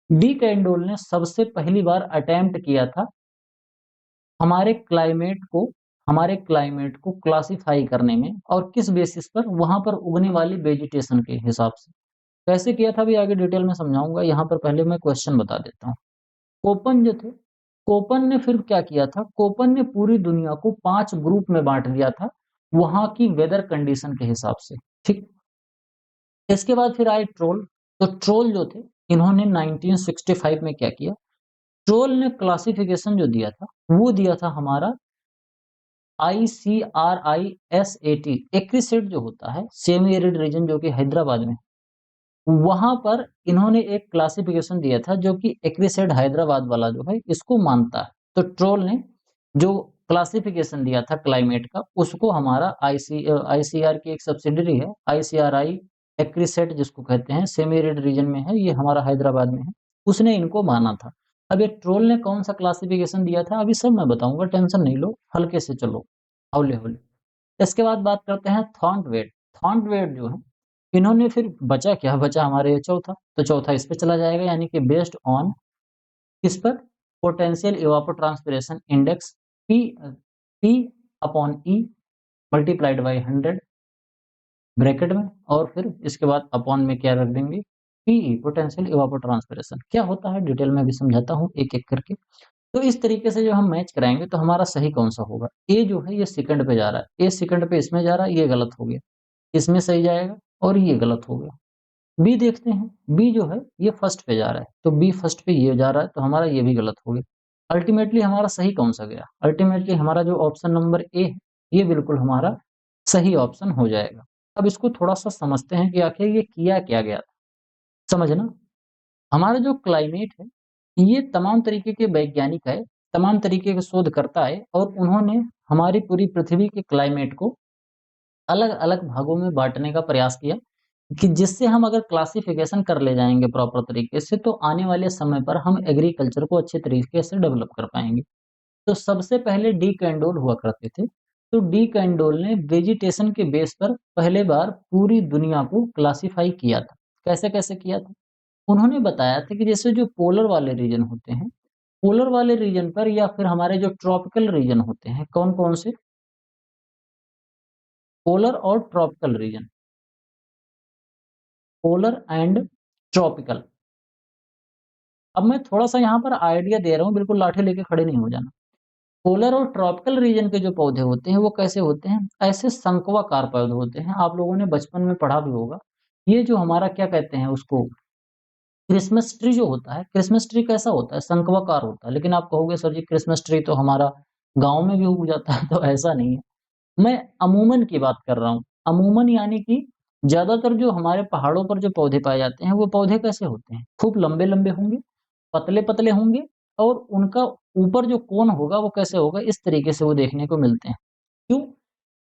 A: डी कैंडोल ने सबसे पहली बार अटेम्प्ट किया था हमारे क्लाइमेट को हमारे क्लाइमेट को क्लासिफाई करने में, और किस बेसिस पर? वहां पर उगने वाली वेजिटेशन के हिसाब से। कैसे किया था भी आगे डिटेल में समझाऊंगा, यहाँ पर पहले मैं क्वेश्चन बता देता हूँ। कोपन जो थे, कोपन ने फिर क्या किया था? कोपन ने पूरी दुनिया को 5 ग्रुप में बांट दिया था वहां की वेदर कंडीशन के हिसाब से। ठीक। इसके बाद फिर आए ट्रोल। तो ट्रोल जो थे, इन्होंने 1965 में क्या किया? ट्रोल ने क्लासिफिकेशन जो दिया था वो दिया था हमारा ICRISAT। एक्रीसेट जो होता है, सेमी एरिड रीजन, जो कि हैदराबाद में, वहां पर इन्होंने एक क्लासिफिकेशन दिया था जो कि एक्रीसेट हैदराबाद वाला जो है इसको मानता है। तो ट्रोल ने जो क्लासिफिकेशन दिया था क्लाइमेट का, उसको हमारा ICR की एक सब्सिडरी है, ICRI एक्रीसेट जिसको कहते हैं, सेमी एरिड रीजन में है, ये हमारा हैदराबाद में है, उसने इनको माना था। अब ये ट्रोल ने कौन सा क्लासिफिकेशन दिया था अभी सब मैं बताऊंगा, टेंशन नहीं लो, हल्के से चलो, हौले हौले। इसके बाद बात करते हैं थॉर्नवेट। थॉर्नवेट जो है, इन्होंने फिर बचा क्या? बचा हमारे चौथा। तो चौथा इस पे चला जाएगा, यानी कि बेस्ड ऑन किस पर? Potential evapotranspiration index, P P upon E multiplied by 100 bracket में, और फिर इसके बाद अपॉन में क्या रख देंगे? PE, potential evapotranspiration. क्या होता है डिटेल में भी समझाता हूँ एक एक करके। तो इस तरीके से जो हम मैच कराएंगे तो हमारा सही कौन सा होगा? ए जो है ये सेकंड पे जा रहा है, ए सेकंड पे इसमें जा रहा है, ये गलत हो गया। इसमें सही जाएगा और ये गलत हो गया। बी देखते हैं, बी जो है ये फर्स्ट पे जा रहा है, तो बी फर्स्ट पे ये जा रहा है, तो हमारा ये भी गलत हो गया। अल्टीमेटली हमारा सही कौन सा गया? अल्टीमेटली हमारा जो ऑप्शन नंबर ए है ये बिल्कुल हमारा सही ऑप्शन हो जाएगा। अब इसको थोड़ा सा समझते हैं कि आखिर ये किया क्या गया था। समझना, हमारा जो क्लाइमेट है ये तमाम तरीके के वैज्ञानिक आए, तमाम तरीके के शोधकर्ता आए, और उन्होंने हमारी पूरी पृथ्वी के क्लाइमेट को अलग अलग भागों में बांटने का प्रयास किया, कि जिससे हम अगर क्लासिफिकेशन कर ले जाएंगे प्रॉपर तरीके से तो आने वाले समय पर हम एग्रीकल्चर को अच्छे तरीके से डेवलप कर पाएंगे। तो सबसे पहले डी कैंडोल हुआ करते थे। तो डी कैंडोल ने वेजिटेशन के बेस पर पहले बार पूरी दुनिया को क्लासिफाई किया था। कैसे कैसे किया था? उन्होंने बताया था कि जैसे जो पोलर वाले रीजन होते हैं, पोलर वाले रीजन पर या फिर हमारे जो ट्रॉपिकल रीजन होते हैं, कौन कौन से? पोलर और tropical region, polar and tropical. अब मैं थोड़ा-सा यहाँ पर आइडिया दे रहा हूँ, बिल्कुल लाठी लेके खड़े नहीं हो जाना। पोलर और ट्रॉपिकल रीजन के जो पौधे होते हैं, वो कैसे होते हैं? ऐसे शंक्वाकार पौधे होते हैं, आप लोगों ने बचपन में पढ़ा भी होगा। ये जो हमारा क्या कहते हैं उसको, क्रिसमस ट्री जो होता है, क्रिसमस ट्री कैसा होता है? शंक्वाकार होता है। लेकिन आप कहोगे सर जी क्रिसमस ट्री तो हमारा गाँव में भी उग जाता है, तो ऐसा नहीं है। मैं अमूमन की बात कर रहा हूँ। अमूमन यानी कि ज़्यादातर जो हमारे पहाड़ों पर जो पौधे पाए जाते हैं, वो पौधे कैसे होते हैं? खूब लंबे-लंबे होंगे, पतले-पतले होंगे और उनका ऊपर जो कोन होगा वो कैसे होगा? इस तरीके से वो देखने को मिलते हैं। क्यों?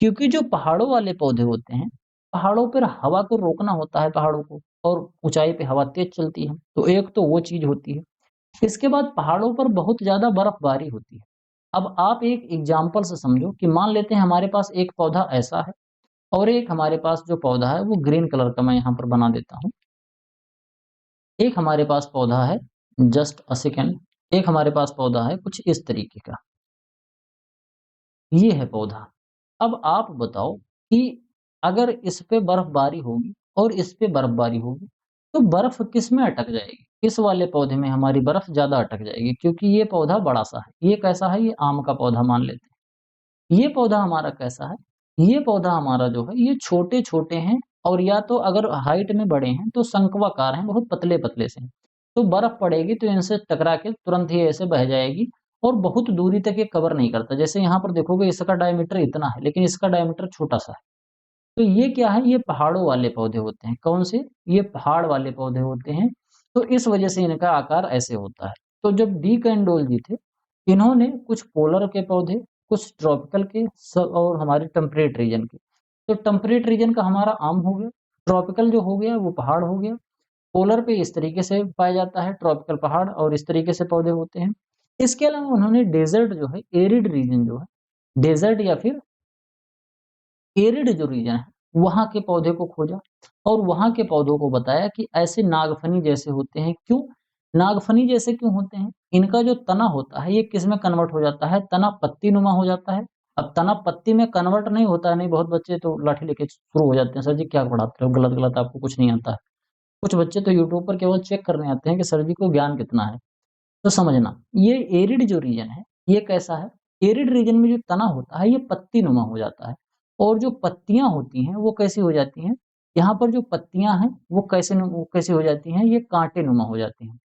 A: क्योंकि जो पहाड़ों वाले पौधे होते हैं, पहाड़ों पर हवा को रोकना होता है पहाड़ों को और ऊँचाई पे हवा तेज़ चलती है, तो एक तो वो चीज़ होती है। इसके बाद पहाड़ों पर बहुत ज़्यादा बर्फबारी होती है। अब आप एक एग्ज़ाम्पल से समझो कि मान लेते हैं हमारे पास एक पौधा ऐसा है और एक हमारे पास जो पौधा है वो ग्रीन कलर का मैं यहाँ पर बना देता हूँ। एक हमारे पास पौधा है, जस्ट अ सेकंड, एक हमारे पास पौधा है कुछ इस तरीके का, ये है पौधा। अब आप बताओ कि अगर इस पे बर्फबारी होगी और इस पे बर्फबारी होगी, तो बर्फ किस में अटक जाएगी? इस वाले पौधे में हमारी बर्फ ज़्यादा अटक जाएगी क्योंकि ये पौधा बड़ा-सा है। ये कैसा है? ये आम का पौधा मान लेते हैं। ये पौधा हमारा कैसा है? ये पौधा हमारा जो है ये छोटे-छोटे हैं और या तो अगर हाइट में बड़े हैं तो शंक्वाकार हैं, बहुत पतले-पतले से हैं। तो बर्फ पड़ेगी तो इनसे टकरा के तुरंत ही ऐसे बह जाएगी और बहुत दूरी तक ये कवर नहीं करता। जैसे यहाँ पर देखोगे इसका डायमीटर इतना है, लेकिन इसका डायमीटर छोटा-सा है। तो ये क्या है? ये पहाड़ों वाले पौधे होते हैं। कौन से? ये पहाड़ वाले पौधे होते हैं। तो इस वजह से इनका आकार ऐसे होता है। तो जब डी कैंडोल जी थे, इन्होंने कुछ पोलर के पौधे, कुछ ट्रॉपिकल के और हमारे टेम्परेट रीजन के। तो टेम्परेट रीजन का हमारा आम हो गया, ट्रॉपिकल जो हो गया वो पहाड़ हो गया। पोलर पे इस तरीके से पाया जाता है, ट्रॉपिकल पहाड़ और इस तरीके से पौधे होते हैं। इसके अलावा उन्होंने डेज़र्ट जो है, एरिड रीजन जो है, डेज़र्ट या फिर एरिड जो रीजन है, वहाँ के पौधे को खोजा और वहाँ के पौधों को बताया कि ऐसे नागफनी जैसे होते हैं। क्यों? नागफनी जैसे क्यों होते हैं? इनका जो तना होता है, ये किसमें कन्वर्ट हो जाता है? तना पत्तीनुमा हो जाता है। अब तना पत्ती में कन्वर्ट नहीं होता है, नहीं बहुत बच्चे तो लाठी लेके शुरू हो जाते हैं, सर जी क्या पढ़ाते हो? गलत-गलत आपको कुछ नहीं आता है। कुछ बच्चे तो यूट्यूब पर केवल चेक करने आते हैं कि सर जी को ज्ञान कितना है। तो समझना, ये एरिड जो रीजन है, ये कैसा है? एरिड रीजन में जो तना होता है, ये पत्तीनुमा हो जाता है और जो पत्तियाँ होती हैं, वो कैसी हो जाती हैं? यहाँ पर जो पत्तियाँ हैं, वो कैसी हो जाती हैं? ये काँटेनुमा हो जाती हैं।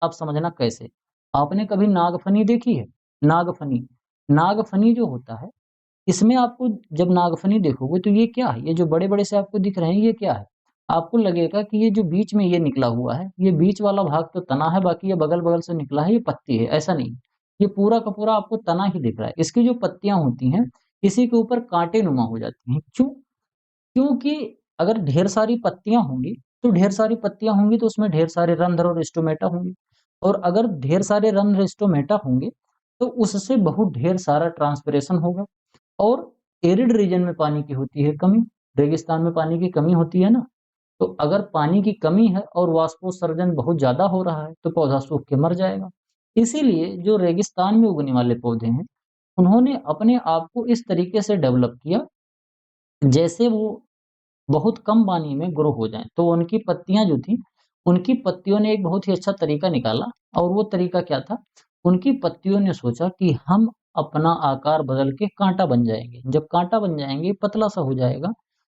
A: अब समझना कैसे? आपने कभी नागफनी देखी है? नागफनी, नागफनी जो होता है, इसमें आपको जब नागफनी देखोगे तो ये क्या है? ये जो बड़े-बड़े से आपको दिख रहे हैं, ये क्या है? आपको लगेगा कि ये जो बीच में ये निकला हुआ है, ये बीच वाला भाग तो तना है, बाकी ये बगल-बगल से निकला है, ये पत्ती है, ऐसा नहीं। ये पूरा का पूरा आपको तना ही दिख रहा है। इसकी जो पत्तियाँ होती हैं, इसी के ऊपर काँटेनुमा हो जाती हैं। क्यों? क्योंकि अगर ढेर सारी पत्तियाँ होंगी, तो ढेर सारी पत्तियाँ होंगी तो उसमें ढेर सारे रंध्र और स्टोमेटा होंगे और अगर ढेर सारे रंध्र स्टोमेटा होंगे, तो उससे बहुत ढेर सारा ट्रांसपिरेशन होगा और एरिड रीजन में पानी की होती है कमी, रेगिस्तान में पानी की कमी होती है ना, तो अगर पानी की कमी है और वाष्पोत्सर्जन बहुत ज़्यादा हो रहा है, तो पौधा सूख के मर जाएगा। इसीलिए जो रेगिस्तान में उगने वाले पौधे हैं, उन्होंने अपने आप को इस तरीके से डेवलप किया, जैसे वो बहुत कम पानी में ग्रो हो जाएँ। तो उनकी पत्तियाँ जो थी, उनकी पत्तियों ने एक बहुत ही अच्छा तरीका निकाला और वो तरीका क्या था? उनकी पत्तियों ने सोचा कि हम अपना आकार बदल के काँटा बन जाएँगे। जब काँटा बन जाएँगे, पतला-सा हो जाएगा,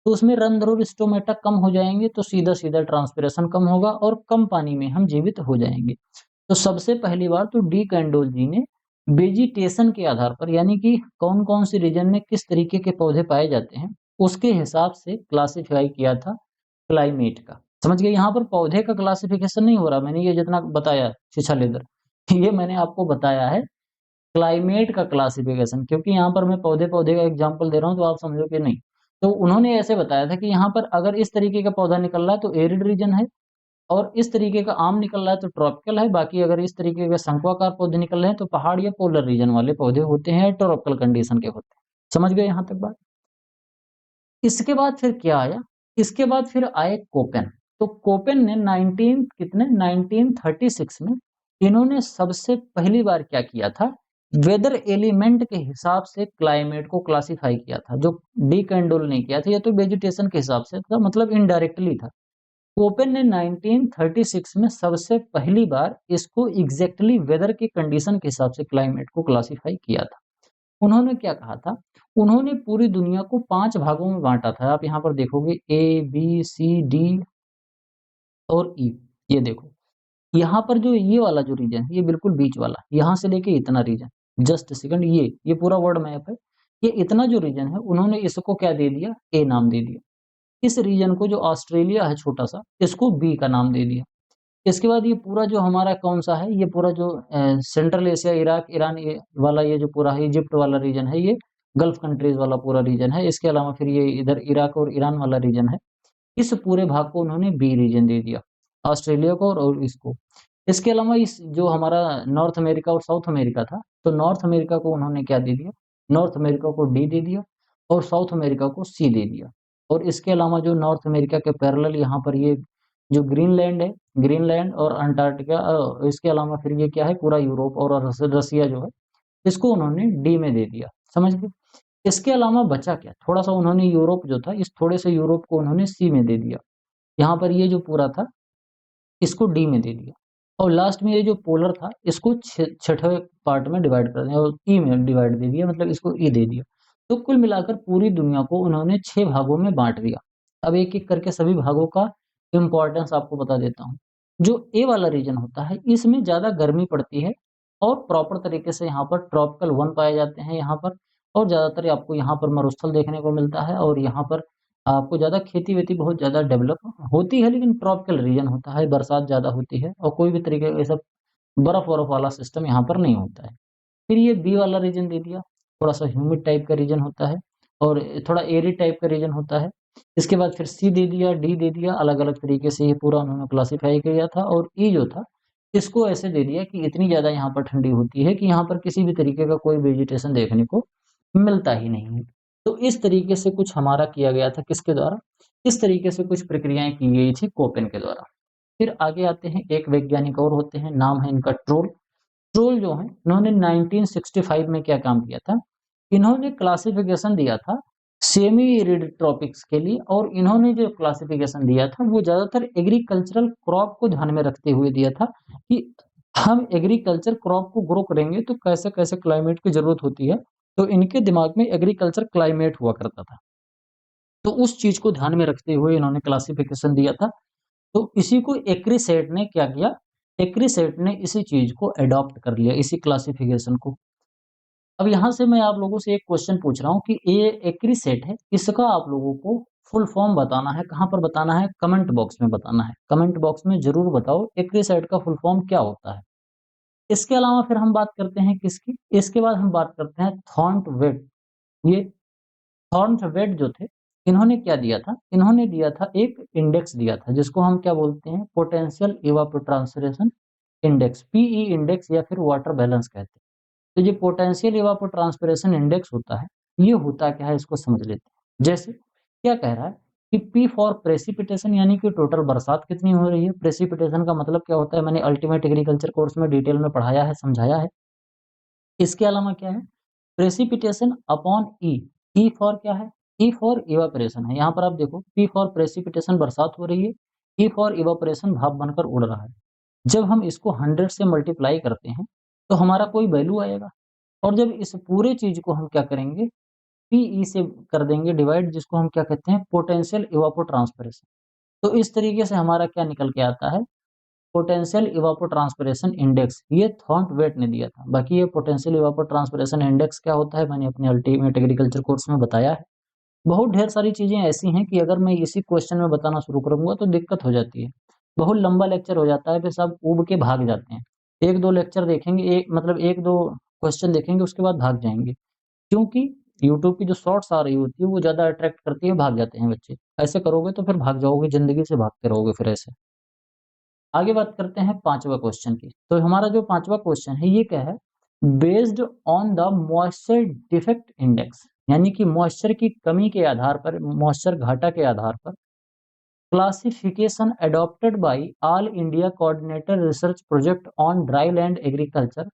A: तो उसमें रंध्र और स्टोमेटा कम हो जाएँगे, तो सीधा-सीधा ट्रांसपिरेशन कम होगा और कम पानी में हम जीवित हो जाएँगे। तो सबसे पहली बार तो डी कैंडोल जी ने वेजिटेशन के आधार पर यानी कि कौन-कौन से रीजन में किस तरीके के पौधे पाए जाते हैं, उसके हिसाब से क्लासिफ़ाई किया था क्लाइमेट का। समझ गए? यहाँ पर पौधे का क्लासिफ़िकेशन नहीं हो रहा, मैंने ये जितना बताया शिक्षा लेकर, ये मैंने आपको बताया है क्लाइमेट का क्लासिफ़िकेशन क्योंकि यहाँ पर मैं पौधे-पौधे का एग्ज़ाम्पल दे रहा हूँ तो आप समझोगे नहीं। तो उन्होंने ऐसे बताया था कि यहाँ पर अगर इस तरीके का पौधा निकल रहा है तो एरिड रीजन है और इस तरीके का आम निकल रहा है तो ट्रॉपिकल है, बाकी अगर इस तरीके के शंक्वाकार पौधे निकल रहे हैं तो पहाड़ या पोलर रीजन वाले पौधे होते हैं, ट्रॉपिकल कंडीशन के होते हैं। समझ गए यहाँ तक बात? इसके बाद फिर क्या आया? इसके बाद फिर आए कोपेन। तो कोपेन ने 1936 में इन्होंने सबसे पहली बार क्या किया था? वेदर एलिमेंट के हिसाब से क्लाइमेट को क्लासिफाई किया था, जो डी कैंडोल नहीं किया था, ये तो वेजिटेशन के हिसाब से था, मतलब इनडायरेक्टली था। कोपेन ने 1936 में सबसे पहली बार इसको एग्जैक्टली वेदर की कंडीशन के हिसाब से क्लाइमेट को क्लासिफाई किया था। उन्होंने क्या कहा था? उन्होंने पूरी दुनिया को 5 भागों में बाँटा था। आप यहाँ पर देखोगे ए, बी, सी, डी और ई। ये देखो, यहाँ पर जो ये वाला जो रीजन है, ये बिल्कुल बीच वाला, यहाँ से लेके इतना रीजन, जस्ट सेकंड, ये पूरा वर्ल्ड मैप है। ये इतना जो रीजन है, उन्होंने इसको क्या दे दिया? ए नाम दे दिया। इस रीजन को, जो ऑस्ट्रेलिया है छोटा-सा, इसको बी का नाम दे दिया। इसके बाद ये पूरा जो हमारा कौन-सा है, ये पूरा जो सेंट्रल एशिया, इराक, ईरान, ये वाला, ये जो पूरा है, इजिप्ट वाला रीजन है, ये गल्फ कंट्रीज़ वाला पूरा रीजन है। इसके अलावा फिर ये इधर इराक और ईरान वाला रीजन है। इस पूरे भाग को उन्होंने बी रीजन दे दिया, ऑस्ट्रेलिया को और इसको। इसके अलावा इस जो हमारा नॉर्थ अमेरिका और साउथ अमेरिका था, तो नॉर्थ अमेरिका को उन्होंने क्या दे दिया? नॉर्थ अमेरिका को डी दे दिया और साउथ अमेरिका को सी दे दिया। और इसके अलावा जो नॉर्थ अमेरिका के पैरेलल यहाँ पर ये जो ग्रीनलैंड है, ग्रीनलैंड और अंटार्कटिका, इसके अलावा फिर ये क्या है? पूरा यूरोप और रसिया जो है, इसको उन्होंने डी में दे दिया। समझ गए? इसके अलावा बचा क्या? थोड़ा-सा उन्होंने यूरोप जो था, इस थोड़े से यूरोप को उन्होंने सी में दे दिया। यहाँ पर ये जो पूरा था, इसको डी में दे दिया। और लास्ट में ये जो पोलर था, इसको छठवें पार्ट में डिवाइड कर दिया और ई में डिवाइड दे दिया, मतलब इसको ई दे दिया। तो कुल मिलाकर पूरी दुनिया को उन्होंने 6 भागों में बाँट दिया। अब एक-एक करके सभी भागों का इम्पोर्टेंस आपको बता देता हूँ। जो ए वाला रीजन होता है, इसमें ज़्यादा गर्मी पड़ती है और प्रॉपर तरीके से यहाँ पर ट्रॉपिकल वन पाए जाते हैं यहाँ पर, और ज़्यादातर आपको यहाँ पर मरुस्थल देखने को मिलता है, और यहाँ पर आपको ज़्यादा खेती-वेती बहुत ज़्यादा डेवलप होती है, लेकिन ट्रॉपिकल रीजन होता है, बरसात ज़्यादा होती है और कोई भी तरीके का ये सब बर्फ-वर्फ वाला सिस्टम यहाँ पर नहीं होता है। फिर ये बी वाला रीजन दे दिया, थोड़ा-सा ह्यूमिड टाइप का रीजन होता है और थोड़ा एरिड टाइप का रीजन होता है। इसके बाद फिर सी दे दिया, डी दे दिया, अलग-अलग तरीके से ये पूरा उन्होंने क्लासिफाई किया था। और ई जो था, इसको ऐसे दे दिया कि इतनी ज़्यादा यहाँ पर ठंडी होती है कि यहाँ पर किसी भी तरीके का कोई वेजिटेशन देखने को मिलता ही नहीं है। तो इस तरीके से कुछ हमारा किया गया था, किसके द्वारा? इस तरीके से कुछ प्रक्रियाएँ की गई थी कोपेन के द्वारा। फिर आगे आते हैं, एक वैज्ञानिक और होते हैं, नाम है इनका ट्रोल। ट्रोल जो है, इन्होंने 1965 में क्या काम किया था? इन्होंने क्लासिफिकेशन दिया था सेमी एरिड ट्रॉपिक्स के लिए, और इन्होंने जो क्लासिफिकेशन दिया था, वो ज़्यादातर एग्रीकल्चरल क्रॉप को ध्यान में रखते हुए दिया था कि हम एग्रीकल्चर क्रॉप को ग्रो करेंगे तो कैसे-कैसे क्लाइमेट की ज़रूरत होती है। तो इनके दिमाग में एग्रीकल्चर क्लाइमेट हुआ करता था। तो उस चीज़ को ध्यान में रखते हुए इन्होंने क्लासिफिकेशन दिया था। तो इसी को एक्रीसेट ने क्या किया? एक्रीसेट ने इसी चीज़ को एडॉप्ट कर लिया, इसी क्लासिफिकेशन को। अब यहाँ से मैं आप लोगों से एक क्वेश्चन पूछ रहा हूँ कि ये एक्रीसेट है, इसका आप लोगों को फुल फॉर्म बताना है। कहाँ पर बताना है? कमेंट बॉक्स में बताना है। कमेंट बॉक्स में ज़रूर बताओ एक्रीसेट का फुल फॉर्म क्या होता है। इसके अलावा फिर हम बात करते हैं किसकी? इसके बाद हम बात करते हैं थॉर्नवेट। ये थॉर्नवेट जो थे, इन्होंने क्या दिया था? इन्होंने दिया था, एक इंडेक्स दिया था, जिसको हम क्या बोलते हैं? Potential evapotranspiration index, PE index, या फिर वाटर बैलेंस कहते हैं। तो ये पोटेंशियल इवापोट्रांसपिरेशन इंडेक्स होता है, ये होता क्या है, इसको समझ लेते हैं। जैसे क्या कह रहा है कि पी फॉर प्रेसिपिटेशन, यानी कि टोटल बरसात कितनी हो रही है। प्रेसिपिटेशन का मतलब क्या होता है, मैंने अल्टीमेट एग्रीकल्चर कोर्स में डिटेल में पढ़ाया है, समझाया है। इसके अलावा क्या है? Precipitation upon E. E for क्या है? ई फॉर इवापोरेशन है। यहाँ पर आप देखो, पी फॉर प्रेसिपिटेशन बरसात हो रही है, ई फॉर इवापोरेशन भाप बनकर उड़ रहा है। जब हम इसको 100 से मल्टीप्लाई करते हैं, तो हमारा कोई वैल्यू आएगा, और जब इस पूरे चीज़ को हम क्या करेंगे? पीई से कर देंगे डिवाइड, जिसको हम क्या कहते हैं? पोटेंशियल इवापोट्रांसपिरेशन। तो इस तरीके से हमारा क्या निकल के आता है? पोटेंशियल इवापोट्रांसपिरेशन इंडेक्स, ये थॉर्नवेट ने दिया था। बाकी ये पोटेंशियल इवापोट्रांसपिरेशन इंडेक्स क्या होता है, मैंने अपने अल्टीमेट एग्रीकल्चर कोर्स में बताया है। बहुत ढेर सारी चीज़ें ऐसी हैं कि अगर मैं इसी क्वेश्चन में बताना शुरू करूँगा तो दिक्कत हो जाती है। बहुत लंबा लेक्चर हो जाता है, फिर सब ऊब के भाग जाते हैं। 1-2 लेक्चर देखेंगे, एक मतलब 1-2 क्वेश्चन देखेंगे, उसके बाद भाग जाएँगे। क्योंकि यूट्यूब की जो शॉर्ट्स आ रही होती है, वो ज़्यादा अट्रैक्ट करती है, भाग जाते हैं बच्चे। ऐसे करोगे तो फिर भाग जाओगे, ज़िंदगी से भागते रहोगे फिर ऐसे। आगे बात करते हैं 5वां क्वेश्चन की। तो हमारा जो 5वां क्वेश्चन है, ये क्या है? Based on the moisture defect index, यानी कि मॉइस्चर की कमी के आधार पर, मॉइस्चर घाटा के आधार पर classification adopted by all India coordinated research project on dry land agriculture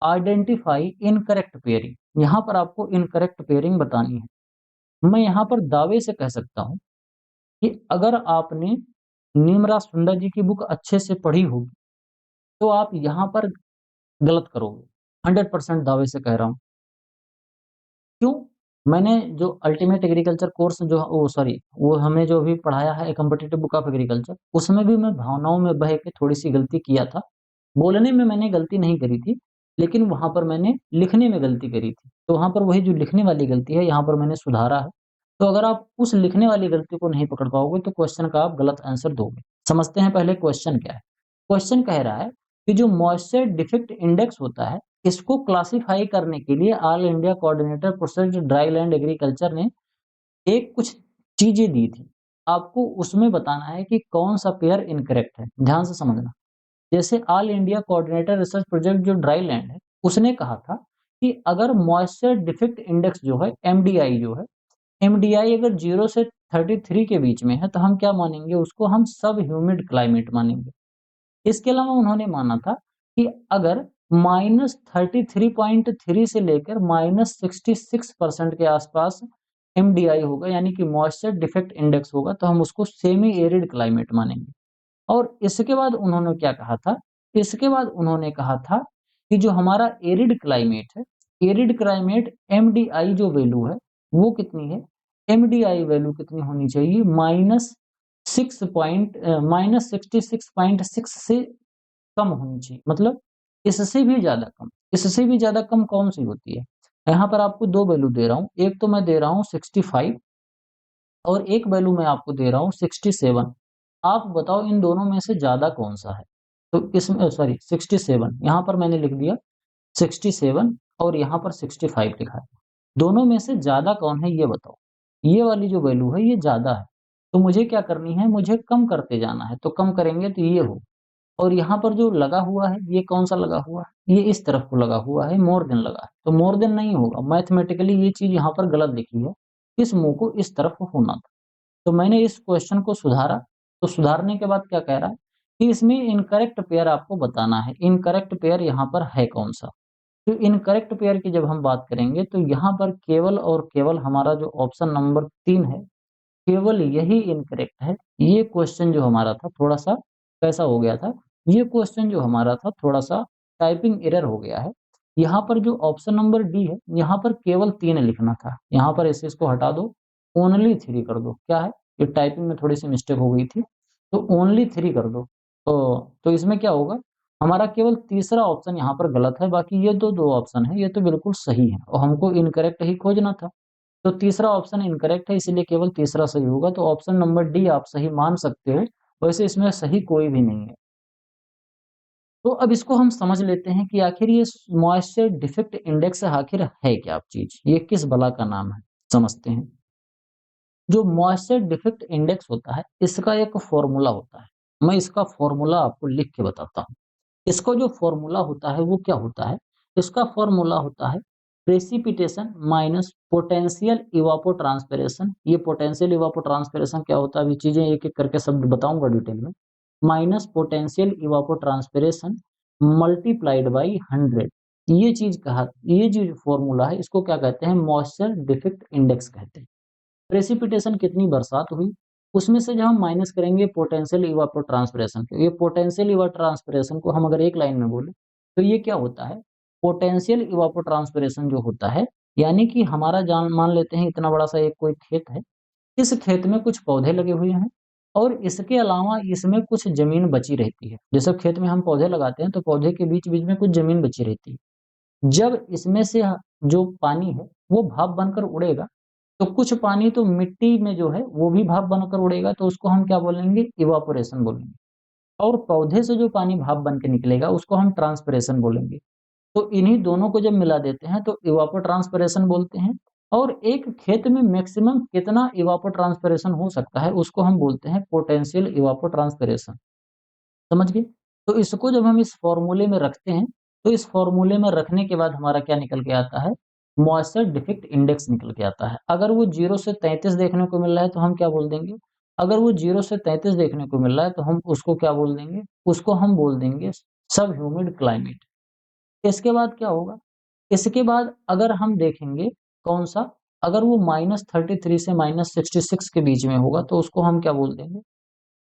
A: identify incorrect pairing. यहाँ पर आपको इनकरेक्ट पेयरिंग बतानी है। मैं यहाँ पर दावे से कह सकता हूँ कि अगर आपने नीमरा सुंडा जी की बुक अच्छे से पढ़ी होगी तो आप यहाँ पर गलत करोगे। 100% दावे से कह रहा हूँ। क्यों? मैंने जो अल्टीमेट एग्रीकल्चर कोर्स जो वो हमें जो अभी पढ़ाया है, ए कॉम्पिटिटिव बुक ऑफ एग्रीकल्चर, उसमें भी मैं भावनाओं में बह के थोड़ी-सी गलती किया था। बोलने में मैंने गलती नहीं करी थी, लेकिन वहाँ पर मैंने लिखने में गलती करी थी। तो वहाँ पर वही जो लिखने वाली गलती है, यहाँ पर मैंने सुधारा है। तो अगर आप उस लिखने वाली गलती को नहीं पकड़ पाओगे, तो क्वेश्चन का आप गलत आंसर दोगे। समझते हैं पहले क्वेश्चन क्या है। क्वेश्चन कह रहा है कि जो मॉइस्चर डिफेक्ट इंडेक्स होता है, इसको क्लासिफाई करने के लिए all India coordinator processed dry land agriculture ने एक कुछ चीजें दी थी। आपको उसमें बताना है कि कौन सा पेयर इनकरेक्ट है। ध्यान से समझना। जैसे all India coordinator research project जो ड्राई लैंड है, उसने कहा था कि अगर मॉइस्चर डिफेक्ट इंडेक्स जो है, एमडीआई जो है, एमडीआई अगर 0 से 33 के बीच में है, तो हम क्या मानेंगे उसको? हम सब ह्यूमिड क्लाइमेट मानेंगे। इसके अलावा उन्होंने माना था कि अगर -33.3 से लेकर -66% के आसपास एमडीआई होगा, यानी कि मॉइस्चर डिफेक्ट इंडेक्स होगा, तो हम उसको सेमी एरिड क्लाइमेट मानेंगे। और इसके बाद उन्होंने क्या कहा था? इसके बाद उन्होंने कहा था कि जो हमारा एरिड क्लाइमेट है, एरिड क्लाइमेट एमडीआई जो वैल्यू है, वो कितनी है? एमडीआई वैल्यू कितनी होनी चाहिए? -66.6 से कम होनी चाहिए। मतलब इससे भी ज़्यादा कम। इससे भी ज़्यादा कम कौन-सी होती है? यहाँ पर आपको 2 वैल्यू दे रहा हूँ। एक तो मैं दे रहा हूँ 65 और एक वैल्यू मैं आपको दे रहा हूँ 67। आप बताओ इन दोनों में से ज़्यादा कौन-सा है? तो इसमें 67, यहाँ पर मैंने लिख दिया 67 और यहाँ पर 65 लिखा है। दोनों में से ज़्यादा कौन है ये बताओ? ये वाली जो वैल्यू है ये ज़्यादा है। तो मुझे क्या करनी है? मुझे कम करते जाना है। तो कम करेंगे तो ये हो। और यहाँ पर जो लगा हुआ है, ये कौन-सा लगा हुआ है? ये इस तरफ को लगा हुआ है, मोर देन लगा है। तो मोर देन नहीं होगा, मैथमेटिकली ये चीज़ यहाँ पर गलत लिखी है। इस मुँह को इस तरफ होना था। तो मैंने इस क्वेश्चन को सुधारा। तो सुधारने के बाद क्या कह रहा है कि इसमें इनकरेक्ट पेयर आपको बताना है। इनकरेक्ट पेयर यहाँ पर है कौन-सा? तो इनकरेक्ट पेयर की जब हम बात करेंगे, तो यहाँ पर केवल और केवल हमारा जो ऑप्शन नंबर 3 है, केवल यही इनकरेक्ट है। ये क्वेश्चन जो हमारा था थोड़ा-सा कैसा हो गया था? ये क्वेश्चन जो हमारा था थोड़ा-सा टाइपिंग एरर हो गया है। यहाँ पर जो ऑप्शन नंबर डी है, यहाँ पर केवल 3 लिखना था। यहाँ पर इस चीज़ को हटा दो, ओनली 3 कर दो। क्या है? ये टाइपिंग में थोड़ी-सी मिस्टेक हो गई थी। तो ओनली 3 कर दो। तो इसमें क्या होगा? हमारा केवल तीसरा ऑप्शन यहाँ पर गलत है, बाकी ये 2 ऑप्शन हैं, ये तो बिल्कुल सही है और हमको इनकरेक्ट ही खोजना था। तो तीसरा ऑप्शन इनकरेक्ट है, इसीलिए केवल तीसरा सही होगा। तो ऑप्शन नंबर डी आप सही मान सकते हो। वैसे इसमें सही कोई भी नहीं है। तो अब इसको हम समझ लेते हैं कि आखिर ये मॉइस्चर डिफेक्ट इंडेक्स आखिर है क्या चीज़? ये किस बला का नाम है? समझते हैं। जो मॉइस्चर डिफेक्ट इंडेक्स होता है, इसका एक फ़ॉर्मूला होता है। मैं इसका फ़ॉर्मूला आपको लिख के बताता हूँ। इसका जो फ़ॉर्मूला होता है वो क्या होता है? इसका फ़ॉर्मूला होता है प्रेसिपिटेशन माइनस पोटेंशियल इवापोट्रांसपिरेशन। ये पोटेंशियल इवापोट्रांसपिरेशन क्या होता है? अभी चीज़ें एक-एक करके शब्द बताऊँगा डिटेल में। Minus potential evapotranspiration multiplied by 100। ये जो फ़ॉर्मूला है इसको क्या कहते हैं? मॉइस्चर डिफेक्ट इंडेक्स कहते हैं। प्रेसिपिटेशन कितनी बरसात हुई, उसमें से जब हम माइनस करेंगे पोटेंशियल इवापोट्रांसपिरेशन को, ये पोटेंशियल इवापोट्रांसपिरेशन को हम अगर एक लाइन में बोले, तो ये क्या होता है? पोटेंशियल इवापोट्रांसपिरेशन जो होता है, यानी कि हमारा जान मान लेते हैं इतना बड़ा सा एक कोई खेत है, इस खेत में कुछ पौधे लगे हुए हैं और इसके अलावा इसमें कुछ ज़मीन बची रहती है। जैसे खेत में हम पौधे लगाते हैं, तो पौधे के बीच-बीच में कुछ ज़मीन बची रहती है। जब इसमें से जो पानी है, वो भाप बनकर उड़ेगा, तो कुछ पानी तो मिट्टी में जो है वो भी भाप बनकर उड़ेगा, तो उसको हम क्या बोलेंगे? इवापोरेशन बोलेंगे। और पौधे से जो पानी भाप बन के निकलेगा उसको हम ट्रांसपिरेशन बोलेंगे। तो इन्हीं दोनों को जब मिला देते हैं तो इवापोट्रांसपिरेशन बोलते हैं। और एक खेत में मैक्सिमम कितना इवापोट्रांसपिरेशन हो सकता है उसको हम बोलते हैं पोटेंशियल इवापोट्रांसपिरेशन। समझ गए? तो इसको जब हम इस फ़ॉर्मूले में रखते हैं, तो इस फ़ॉर्मूले में रखने के बाद हमारा क्या निकल के आता है? मॉइस्चर डिफेक्ट इंडेक्स निकल के आता है। अगर वो 0 से 33 देखने को मिल रहा है तो हम क्या बोल देंगे? अगर वो 0 से 33 देखने को मिल रहा है तो हम उसको क्या बोल देंगे? उसको हम बोल देंगे सब ह्यूमिड क्लाइमेट। इसके बाद क्या होगा? इसके बाद अगर हम देखेंगे कौन-सा, अगर वो -33 से -66 के बीच में होगा तो उसको हम क्या बोल देंगे?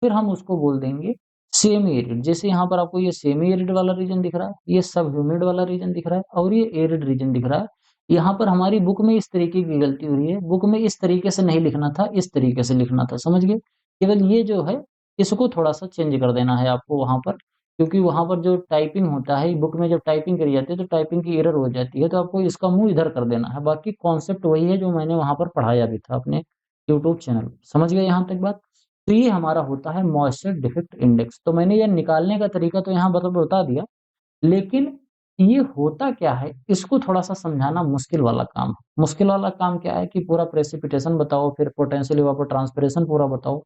A: फिर हम उसको बोल देंगे सेमी एरिड। जैसे यहाँ पर आपको ये सेमी एरिड वाला रीजन दिख रहा है, ये सब ह्यूमिड वाला रीजन दिख रहा है और ये एरिड रीजन दिख रहा है। यहाँ पर हमारी बुक में इस तरीके की गलती हुई है, बुक में इस तरीके से नहीं लिखना था, इस तरीके से लिखना था, समझ गए? केवल ये जो है, इसको थोड़ा-सा चेंज कर देना है आपको वहाँ पर, क्योंकि वहाँ पर जो टाइपिंग होता है, बुक में जब टाइपिंग करी जाती है, तो टाइपिंग की एरर हो जाती है, तो आपको इसका मुँह इधर कर देना है। बाकी कॉन्सेप्ट वही है जो मैंने वहाँ पर पढ़ाया भी था अपने यूट्यूब चैनल पे। समझ गए यहाँ तक बात? तो ये हमारा होता है मॉइस्चर डिफेक्ट इंडेक्स। तो मैंने ये निकालने का तरीका तो यहाँ बता दिया, लेकिन ये होता क्या है, इसको थोड़ा-सा समझाना मुश्किल वाला काम है। मुश्किल वाला काम क्या है कि पूरा प्रेसिपिटेशन बताओ, फिर पोटेंशियल इवेपोट्रांसपिरेशन पूरा बताओ,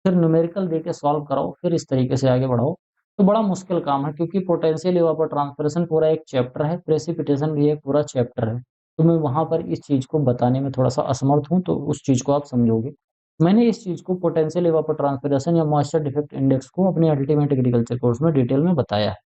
A: फिर न्यूमेरिकल देके सॉल्व कराओ, फिर इस तरीके से आगे बढ़ाओ। तो बड़ा मुश्किल काम है क्योंकि पोटेंशियल इवेपोट्रांसपिरेशन पूरा एक चैप्टर है, प्रेसिपिटेशन भी एक पूरा चैप्टर है। तो मैं वहाँ पर इस चीज़ को बताने में थोड़ा-सा असमर्थ हूँ, तो उस चीज़ को आप समझोगे। मैंने इस चीज़ को पोटेंशियल इवेपोट्रांसपिरेशन या मॉइस्चर डिफेक्ट इंडेक्स को अपने अल्टीमेट एग्रीकल्चर कोर्स में डिटेल में बताया है।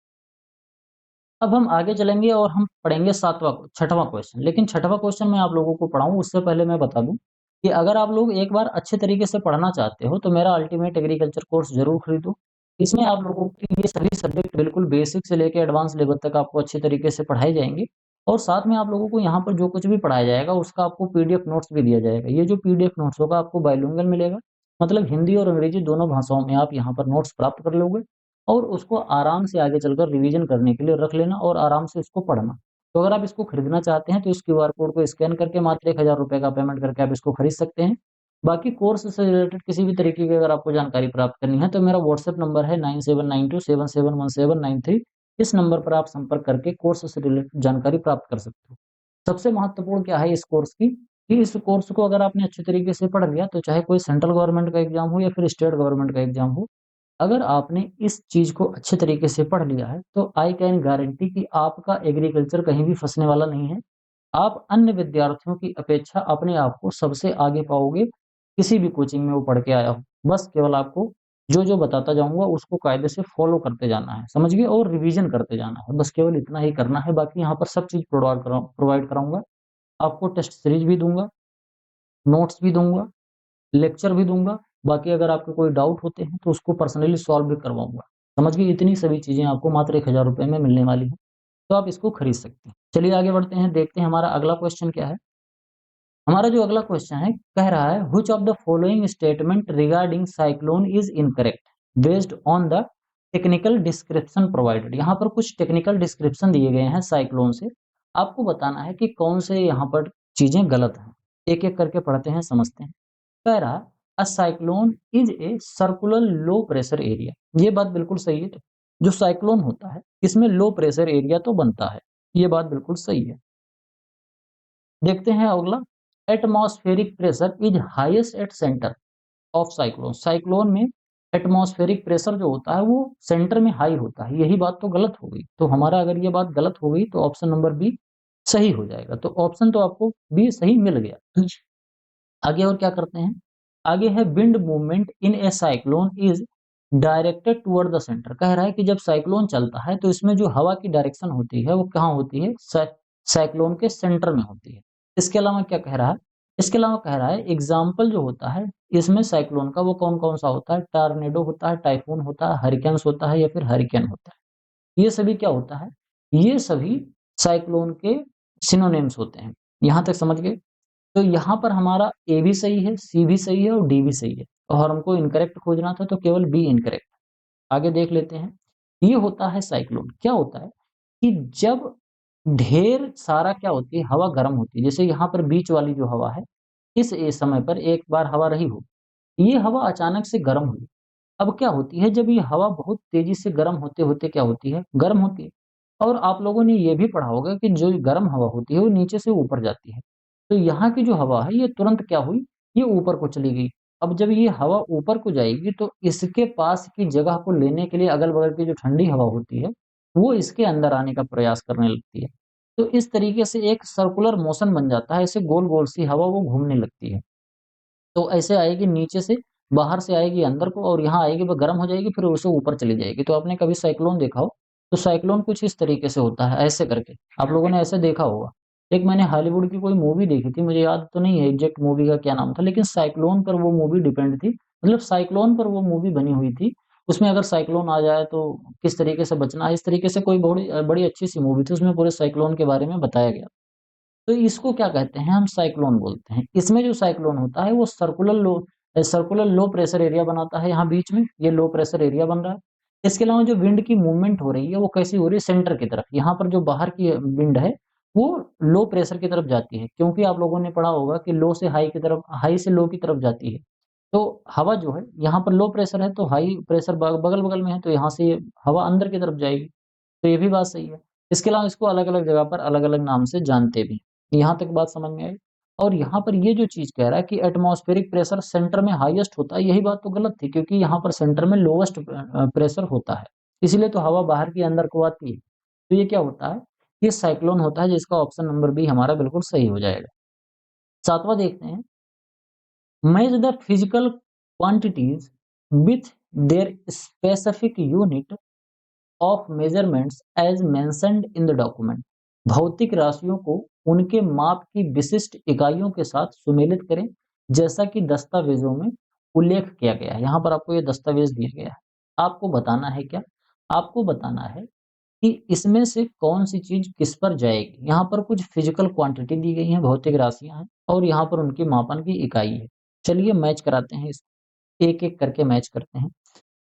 A: अब हम आगे चलेंगे और हम पढ़ेंगे 6वां क्वेश्चन। लेकिन 6वां क्वेश्चन मैं आप लोगों को पढ़ाऊँ उससे पहले मैं बता दूँ कि अगर आप लोग एक बार अच्छे तरीके से पढ़ना चाहते हो तो मेरा अल्टीमेट एग्रीकल्चर कोर्स ज़रूर खरीदो। इसमें आप लोगों के लिए सभी सब्जेक्ट बिल्कुल बेसिक से लेके एडवांस लेवल तक आपको अच्छे तरीके से पढ़ाए जाएँगे और साथ में आप लोगों को यहाँ पर जो कुछ भी पढ़ाया जाएगा उसका आपको पीडीएफ नोट्स भी दिया जाएगा। ये जो पीडीएफ नोट्स होगा आपको बाइलिंगुअल मिलेगा, मतलब हिंदी और अंग्रेजी दोनों भाषाओं में आप यहाँ पर नोट्स प्राप्त कर लोगे। और उसको आराम से आगे चलकर रिवीजन करने के लिए रख लेना और आराम से इसको पढ़ना। तो अगर आप इसको खरीदना चाहते हैं तो इस क्यूआर कोड को स्कैन करके मात्र ₹1000 का पेमेंट करके आप इसको खरीद सकते हैं। बाकी कोर्स से रिलेटेड किसी भी तरीके की अगर आपको जानकारी प्राप्त करनी है तो मेरा व्हाट्सएप नंबर है 9792771793। इस नंबर पर आप संपर्क करके कोर्स से रिलेटेड जानकारी प्राप्त कर सकते हो। सबसे महत्वपूर्ण क्या है इस कोर्स की, कि इस कोर्स को अगर आपने अच्छे तरीके से पढ़ लिया तो चाहे कोई सेंट्रल गवर्नमेंट का एग्जाम हो या फिर स्टेट गवर्नमेंट का एग्जाम हो, अगर आपने इस चीज़ को अच्छे तरीके से पढ़ लिया है, तो आई कैन गारंटी कि आपका एग्रीकल्चर कहीं भी फँसने वाला नहीं है। आप अन्य विद्यार्थियों की अपेक्षा अपने आप को सबसे आगे पाओगे, किसी भी कोचिंग में वो पढ़ के आया हो। बस केवल आपको जो-जो बताता जाऊँगा उसको कायदे से फ़ॉलो करते जाना है, समझ गए? और रिवीज़न करते जाना है, बस केवल इतना ही करना है। बाकी यहाँ पर सब चीज़ प्रोवाइड कराऊँगा। आपको टेस्ट सीरीज़ भी दूँगा, नोट्स भी दूँगा, लेक्चर भी दूँगा, बाकी अगर आपके कोई डाउट होते हैं तो उसको पर्सनली सॉल्व भी करवाऊँगा। समझ गए? इतनी सभी चीज़ें आपको मात्र ₹1000 में मिलने वाली हैं, तो आप इसको खरीद सकते हैं। चलिए आगे बढ़ते हैं, देखते हैं हमारा अगला क्वेश्चन क्या है। हमारा जो अगला क्वेश्चन है, कह रहा है which of the following statement regarding cyclone is incorrect based on the technical description provided. यहाँ पर कुछ टेक्निकल डिस्क्रिप्शन दिए गए हैं साइक्लोन से। आपको बताना है कि कौन से यहाँ पर चीज़ें गलत हैं। एक-एक करके पढ़ते हैं, समझते हैं। कह रहा a cyclone is a circular low pressure area. ये बात बिल्कुल सही है। जो साइक्लोन होता है इसमें लो प्रेशर एरिया तो बनता है, ये बात बिल्कुल सही है। देखते हैं अगला, atmospheric pressure is highest at centre of cyclone. Cyclone में एटमॉस्फेरिक प्रेशर जो होता है वो सेंटर में हाई होता है, यही बात तो गलत हो गई। तो हमारा अगर ये बात गलत हो गई तो ऑप्शन नंबर बी सही हो जाएगा। तो ऑप्शन तो आपको बी सही मिल गया। आगे और क्या करते हैं? आगे है wind movement in A cyclone is directed toward the centre. कह रहा है कि जब साइक्लोन चलता है तो इसमें जो हवा की डायरेक्शन होती है वो कहाँ होती है? साइक्लोन के सेंटर में होती है। इसके अलावा क्या कह रहा है? इसके अलावा कह रहा है एग्जाम्पल जो होता है इसमें साइक्लोन का वो कौन-कौन सा होता है? टॉर्नेडो होता है, टाइफून होता है, हरिकेन्स होता है या फिर हरिकेन होता है। ये सभी क्या होता है? ये सभी साइक्लोन के सिनोनिम्स होते हैं। यहाँ तक समझ गए? तो यहाँ पर हमारा ए भी सही है, सी भी सही है और डी भी सही है और हमको इनकरेक्ट खोजना था तो केवल बी इनकरेक्ट। आगे देख लेते हैं। ये होता है साइक्लोन। क्या होता है कि जब ढेर सारा क्या होती है, हवा गर्म होती है। जैसे यहाँ पर बीच वाली जो हवा है, इस समय पर एक बार हवा रही हो, ये हवा अचानक से गर्म हुई। अब क्या होती है, जब ये हवा बहुत तेज़ी से गर्म होते-होते क्या होती है, गर्म होती है। और आप लोगों ने ये भी पढ़ा होगा कि जो गर्म हवा होती है, वो नीचे से ऊपर जाती है। तो यहाँ की जो हवा है, ये तुरंत क्या हुई, ये ऊपर को चली गई। अब जब ये हवा ऊपर को जाएगी, तो इसके पास की जगह को लेने के लिए अगल-बगल की जो ठंडी हवा होती है, वो इसके अंदर आने का प्रयास करने लगती है। तो इस तरीके से एक सर्कुलर मोशन बन जाता है, ऐसे गोल-गोल सी हवा वो घूमने लगती है। तो ऐसे आएगी नीचे से, बाहर से आएगी अंदर को और यहाँ आएगी वो गर्म हो जाएगी, फिर उससे ऊपर चली जाएगी। तो आपने कभी साइक्लोन देखा हो, तो साइक्लोन कुछ इस तरीके से होता है, ऐसे करके। आप लोगों ने ऐसे देखा होगा। एक मैंने हॉलीवुड की कोई मूवी देखी थी, मुझे याद तो नहीं है एग्ज़ैक्ट मूवी का क्या नाम था, लेकिन साइक्लोन पर वो मूवी डिपेंड थी। मतलब साइक्लोन पर वो मूवी बनी हुई थी। उसमें अगर साइक्लोन आ जाए तो किस तरीके से बचना है, इस तरीके से कोई बड़ी अच्छी-सी मूवी थी, उसमें पूरे साइक्लोन के बारे में बताया गया। तो इसको क्या कहते हैं, हम साइक्लोन बोलते हैं। इसमें जो साइक्लोन होता है वो सर्कुलर लो प्रेशर एरिया बनाता है यहाँ बीच में, ये लो प्रेशर एरिया बन रहा है। इसके अलावा जो विंड की मूवमेंट हो रही है वो कैसी हो रही है, सेंटर की तरफ। यहाँ पर जो बाहर की विंड है वो लो प्रेशर की तरफ जाती है, क्योंकि आप लोगों ने पढ़ा होगा कि लो से हाई की तरफ, हाई से लो की तरफ जाती है। तो हवा जो है यहाँ पर लो प्रेशर है तो हाई प्रेशर बगल-बगल में है, तो यहाँ से ये हवा अंदर की तरफ जाएगी। तो ये भी बात सही है। इसके अलावा इसको अलग-अलग जगह पर अलग-अलग नाम से जानते भी हैं। यहाँ तक बात समझ में आई? और यहाँ पर ये जो चीज़ कह रहा है कि एटमॉस्फेरिक प्रेशर सेंटर में हाईएस्ट होता है, यही बात तो गलत थी, क्योंकि यहाँ पर सेंटर में लोवेस्ट प्रेशर होता है। इसीलिए तो हवा बाहर की अंदर को आती है। तो ये क्या होता है? ये साइक्लोन होता है, जिसका ऑप्शन नंबर बी हमारा बिल्कुल सही हो जाएगा। 7वाँ देखते हैं, match the physical quantities with their specific unit of measurements as mentioned in the document. भौतिक राशियों को उनके माप की विशिष्ट इकाइयों के साथ सुमेलित करें, जैसा कि दस्तावेजों में उल्लेख किया गया है। यहाँ पर आपको ये दस्तावेज दिया गया है। आपको बताना है क्या? आपको बताना है कि इसमें से कौन-सी चीज़ किस पर जाएगी। यहाँ पर कुछ फिजिकल क्वांटिटी दी गई हैं, भौतिक राशियाँ हैं और यहाँ पर उनकी मापन की इकाई है। चलिए मैच कराते हैं इसको, एक-एक करके मैच करते हैं।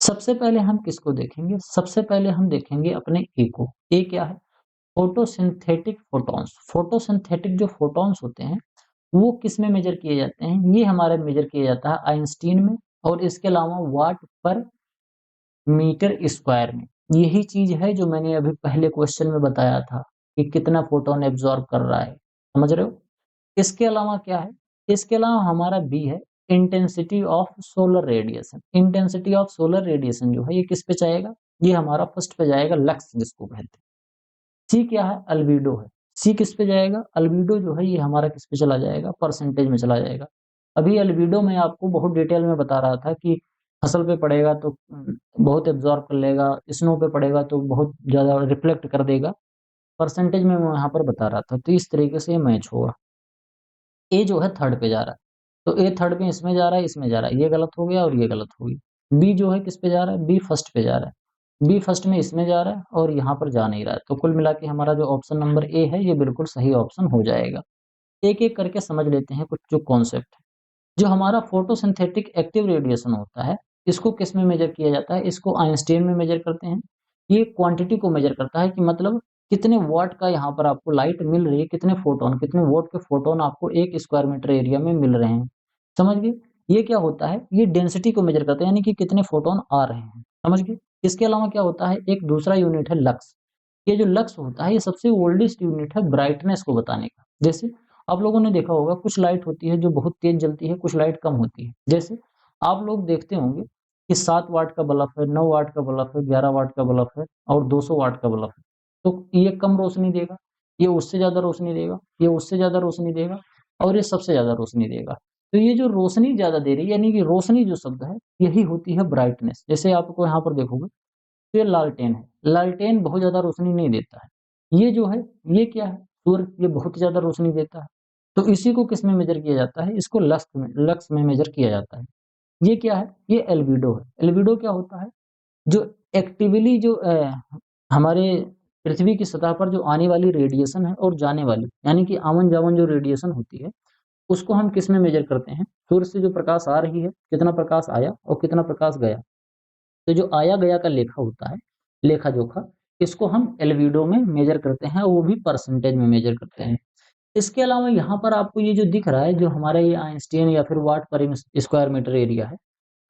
A: सबसे पहले हम किसको देखेंगे? सबसे पहले हम देखेंगे अपने ए को। ए क्या है? Photosynthetic photons. फोटोसिंथेटिक जो फोटॉन्स होते हैं, वो किस में मेज़र किए जाते हैं? ये हमारा मेज़र किया जाता है आइंस्टीन में और इसके अलावा वाट पर मीटर स्क्वायर में। यही चीज़ है जो मैंने अभी पहले क्वेश्चन में बताया था कि कितना फोटोन एब्ज़ॉर्ब कर रहा है। समझ रहे हो? इसके अलावा क्या है? इसके अलावा हमारा बी है intensity of solar radiation. Intensity of solar radiation जो है ये किस पे जाएगा? ये हमारा फर्स्ट पे जाएगा, लक्स जिसको कहते हैं। सी क्या है? अल्बिडो है। सी किस पे जाएगा? अल्बिडो जो है ये हमारा किस पे चला जाएगा? परसेंटेज में चला जाएगा। अभी अल्बिडो मैं आपको बहुत डिटेल में बता रहा था कि फसल पे पड़ेगा तो बहुत एब्ज़ॉर्ब कर लेगा, स्नो पे पड़ेगा तो बहुत ज़्यादा रिफ्लेक्ट कर देगा। परसेंटेज में मैं यहाँ पर बता रहा था, तो इस तरीके से ये मैच होगा। ए जो है थर्ड पे जा रहा है, तो ए थर्ड पे इसमें जा रहा है, इसमें जा रहा है, ये गलत हो गया और ये गलत हो गई। बी जो है किस पे जा रहा है? बी फर्स्ट पे जा रहा है। बी फर्स्ट में इसमें जा रहा है और यहाँ पर जा नहीं रहा है, तो कुल मिला के हमारा जो ऑप्शन नंबर ए है, ये बिल्कुल सही ऑप्शन हो जाएगा। एक-एक करके समझ लेते हैं कुछ जो कॉन्सेप्ट है। जो हमारा फोटोसिंथेटिक एक्टिव रेडिएशन होता है, इसको किस में मेज़र किया जाता है? इसको आइंस्टीन में मेज़र करते हैं। ये क्वांटिटी को मेज़र करता है कि मतलब कितने वॉट का यहाँ पर आपको लाइट मिल रही है, कितने फोटॉन, कितने वॉट के फोटॉन आपको 1 स्क्वायर मीटर एरिया में मिल रहे हैं। समझ गए? ये क्या होता है? ये डेंसिटी को मेज़र करता है, यानी कि कितने फोटॉन आ रहे हैं। समझ गए? इसके अलावा क्या होता है? एक दूसरा यूनिट है लक्स। ये जो लक्स होता है, ये सबसे ओल्डेस्ट यूनिट है ब्राइटनेस को बताने का। जैसे आप लोगों ने देखा होगा कुछ लाइट होती है जो बहुत तेज़ जलती है, कुछ लाइट कम होती है। जैसे आप लोग देखते होंगे कि 7 वाट का बल्ब है, 9 वाट का बल्ब है, 11 वाट का बल्ब है और 200 वाट का बल्ब है। तो ये कम रोशनी देगा, ये उससे ज़्यादा रोशनी देगा, ये उससे ज़्यादा रोशनी देगा और ये सबसे ज़्यादा रोशनी देगा। तो ये जो रोशनी ज़्यादा दे रही है, यानी कि रोशनी जो शब्द है, यही होती है ब्राइटनेस। जैसे आपको यहाँ पर देखोगे तो ये लालटेन है। लालटेन बहुत ज़्यादा रोशनी नहीं देता है। ये जो है, ये क्या है? सूर्य, ये बहुत ज़्यादा रोशनी देता है। तो इसी को किस में मेज़र किया जाता है? इसको लक्स में मेज़र किया जाता है। ये क्या है? ये एल्बिडो है। एल्बिडो क्या होता है? जो एक्टिवली जो हमारे पृथ्वी की सतह पर जो आने वाली रेडिएशन है और जाने वाली, यानी कि आवन-जावन जो रेडिएशन होती है, उसको हम किस में मेज़र करते हैं? सूर्य से जो प्रकाश आ रही है, कितना प्रकाश आया और कितना प्रकाश गया। तो जो आया-गया का लेखा होता है, लेखा-जोखा, इसको हम एल्बिडो में मेज़र करते हैं और वो भी परसेंटेज में मेज़र करते हैं। इसके अलावा यहाँ पर आपको ये जो दिख रहा है, जो हमारा ये आइंस्टीन या फिर वाट पर स्क्वायर मीटर एरिया है,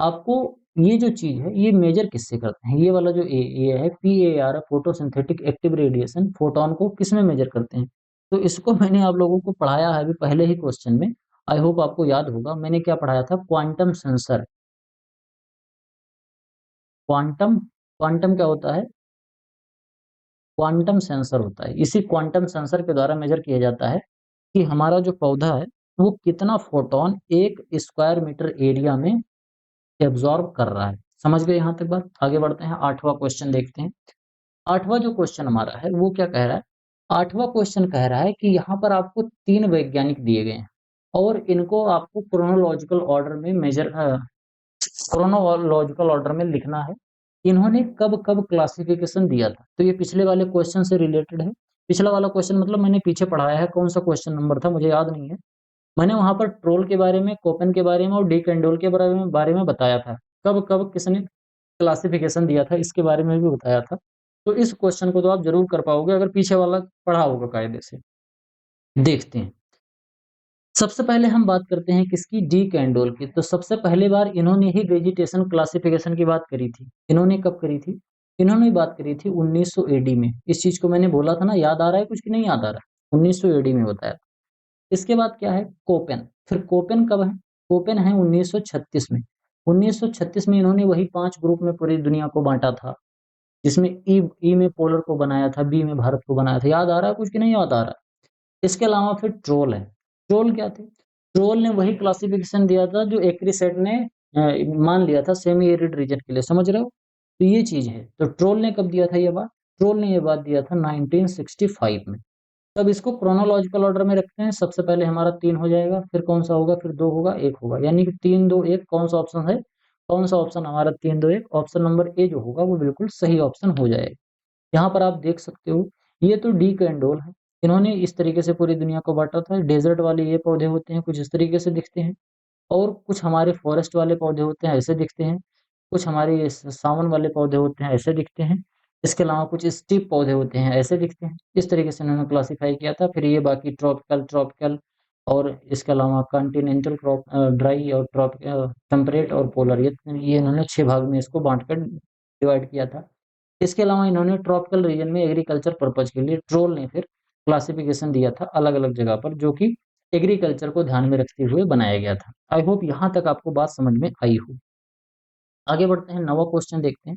A: आपको ये जो चीज़ है, ये मेज़र किससे करते हैं? ये वाला जो ये है पीएआर है, फोटोसिंथेटिक एक्टिव रेडिएशन, फोटॉन को किसमें मेज़र करते हैं? तो इसको मैंने आप लोगों को पढ़ाया है अभी पहले ही क्वेश्चन में, आई होप आपको याद होगा। मैंने क्या पढ़ाया था? Quantum sensor. क्वांटम क्वांटम क्या होता है? क्वांटम सेंसर होता है। इसी क्वांटम सेंसर के द्वारा मेजर किया जाता है कि हमारा जो पौधा है वो कितना फोटोन 1 स्क्वायर मीटर एरिया में एब्जॉर्ब कर रहा है। समझ गए यहाँ तक बात? आगे बढ़ते हैं, 8वां क्वेश्चन देखते हैं। 8वां जो क्वेश्चन हमारा है वो क्या कह रहा है? 8वां क्वेश्चन कह रहा है कि यहाँ पर आपको 3 वैज्ञानिक दिए गए हैं और इनको आपको क्रोनोलॉजिकल ऑर्डर में लिखना है। इन्होंने कब कब क्लासिफिकेशन दिया था, तो ये पिछले वाले क्वेश्चन से रिलेटेड है। पिछला वाला क्वेश्चन मतलब मैंने पीछे पढ़ाया है, कौन सा क्वेश्चन नंबर था मुझे याद नहीं है। मैंने वहां पर ट्रोल के बारे में, कोपेन के बारे में और डी कैंडोल के बारे में बताया था। कब कब किसने क्लासिफिकेशन दिया था इसके बारे में भी बताया था। तो इस क्वेश्चन को तो आप जरूर कर पाओगे अगर पीछे वाला पढ़ा होगा कायदे से। देखते हैं, सबसे पहले हम बात करते हैं किसकी? डी कैंडोल की। तो सबसे पहले बार इन्होंने ही वेजिटेशन क्लासिफिकेशन की बात करी थी। इन्होंने कब करी थी? इन्होंने बात करी थी 1900 एडी में। इस चीज को मैंने बोला था ना, याद आ रहा है कुछ कि नहीं याद आ रहा है? 1900 एडी में बताया। इसके बाद क्या है? कोपेन। फिर कोपेन कब है? कोपेन है 1936 में। 1936 में इन्होंने वही 5 ग्रुप में पूरी दुनिया को बांटा था, जिसमें ई में पोलर को बनाया था, बी में भारत को बनाया था। याद आ रहा है कुछ कि नहीं याद आ रहा है? इसके अलावा फिर ट्रोल है। ट्रोल क्या थे? ट्रोल ने वही क्लासिफिकेशन दिया था जो एक्रीसेट ने मान लिया था सेमी एरिड रीजन के लिए। समझ रहे हो? तो ये चीज है। तो ट्रोल ने कब दिया था ये बात? ट्रोल ने ये बात दिया था 1965 में। तब इसको क्रोनोलॉजिकल ऑर्डर में रखते हैं। सबसे पहले हमारा 3 हो जाएगा, फिर कौन सा होगा, फिर 2 होगा, 1 होगा, यानी कि 3 2 1। कौन सा ऑप्शन है? कौन सा ऑप्शन हमारा 3 2 1? ऑप्शन नंबर ए जो होगा वो बिल्कुल सही ऑप्शन हो जाएगा। यहाँ पर आप देख सकते हो, ये तो डी कैंडोल है। इन्होंने इस तरीके से पूरी दुनिया को बांटा था। डेजर्ट वाले ये पौधे होते हैं, कुछ इस तरीके से दिखते हैं। और कुछ हमारे फॉरेस्ट वाले पौधे होते हैं, ऐसे दिखते हैं। कुछ हमारे सावन वाले पौधे होते हैं, ऐसे दिखते हैं। इसके अलावा कुछ स्टीप पौधे होते हैं, ऐसे दिखते हैं। इस तरीके से इन्होंने क्लासिफाई किया था। फिर ये बाकी ट्रॉपिकल ट्रॉपिकल और इसके अलावा कॉन्टिनेंटल क्रॉप, ड्राई और ट्रॉपिकल, टेम्परेट और पोलर, ये इन्होंने 6 भाग में इसको बांटकर डिवाइड किया था। इसके अलावा इन्होंने ट्रॉपिकल रीजन में एग्रीकल्चर पर्पज के लिए ट्रोल ने फिर क्लासिफिकेशन दिया था अलग अलग जगह पर, जो कि एग्रीकल्चर को ध्यान में रखते हुए बनाया गया था। आई होप यहाँ तक आपको बात समझ में आई हो। आगे बढ़ते हैं, 9वां क्वेश्चन देखते हैं।